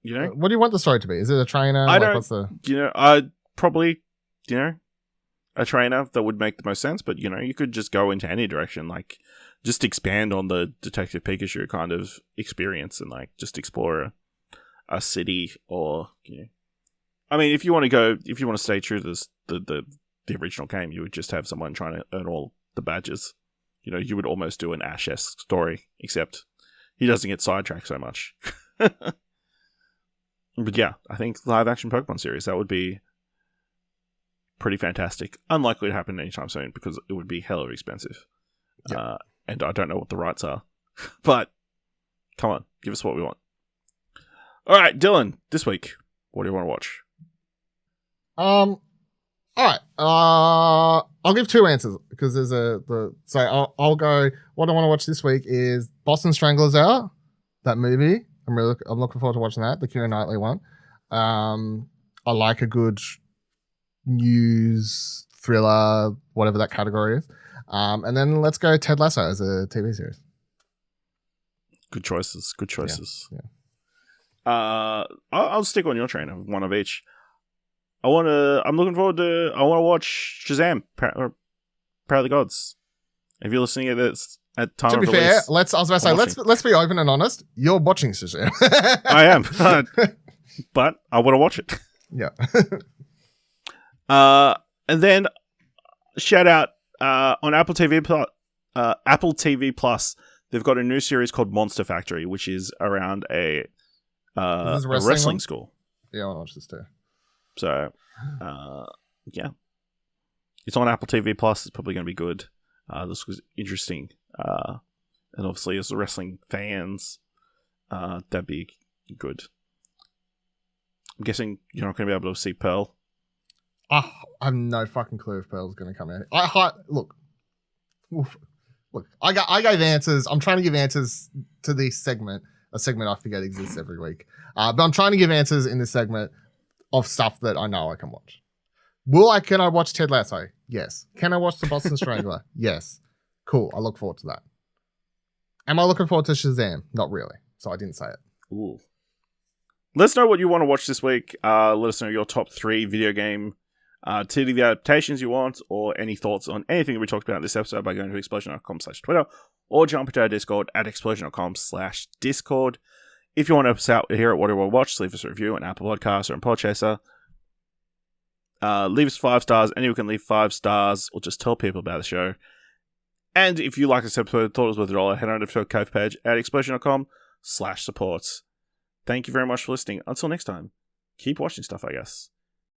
you know. What do you want the story to be? Is it a trainer? I don't, you know, I'd probably, you know, a trainer that would make the most sense, but you know, you could just go into any direction, like just expand on the Detective Pikachu kind of experience and like just explore a city, or you know, I mean, if you want to stay true to this, the original game, you would just have someone trying to earn all the badges. You know, you would almost do an Ash-esque story, except he doesn't get sidetracked so much. But yeah, I think live action Pokemon series, that would be pretty fantastic. Unlikely to happen anytime soon because it would be hella expensive. Yeah. And I don't know what the rights are. But come on, give us what we want. All right, Dylan, this week, what do you want to watch? All right. I'll give 2 answers because there's so I'll go. What I want to watch this week is Boston Stranglers Out, that movie. I'm looking forward to watching that, the Keira Knightley one. I like a good news thriller, whatever that category is. And then let's go Ted Lasso as a TV series. Good choices. Good choices. Yeah. I'll stick on your train of one of each. I'm looking forward to. I want to watch Shazam. Power of the Gods. If you're listening at this at time To be of fair, release, I was about to say, let's be open and honest. You're watching Shazam. I am, but I want to watch it. Yeah. And then shout out on Apple TV Plus. They've got a new series called Monster Factory, which is around a wrestling school. Yeah, I want to watch this too. So, yeah, it's on Apple TV Plus. It's probably going to be good. This was interesting, and obviously, as the wrestling fans, that'd be good. I'm guessing you're not going to be able to see Pearl. I have no fucking clue if Pearl's going to come out. Look. I gave answers. I'm trying to give answers to this segment, a segment I forget exists every week. But I'm trying to give answers in this segment of stuff that I know I can watch. Can I watch Ted Lasso? Yes. Can I watch The Boston Strangler? Yes. Cool. I look forward to that. Am I looking forward to Shazam? Not really. So I didn't say it. Ooh. Let us know what you want to watch this week. Let us know your top 3 video game TV adaptations you want, or any thoughts on anything that we talked about in this episode by going to explosion.com/Twitter, or jump into our Discord at explosion.com/Discord. If you want to help us out here at What Do You Want to Watch, leave us a review on Apple Podcasts or on Podchaser. Leave us 5 stars. Anyone can leave 5 stars, or just tell people about the show. And if you like this episode, thought it was worth $1, head on to the Cove page at explosion.com/supports. Thank you very much for listening. Until next time, keep watching stuff, I guess.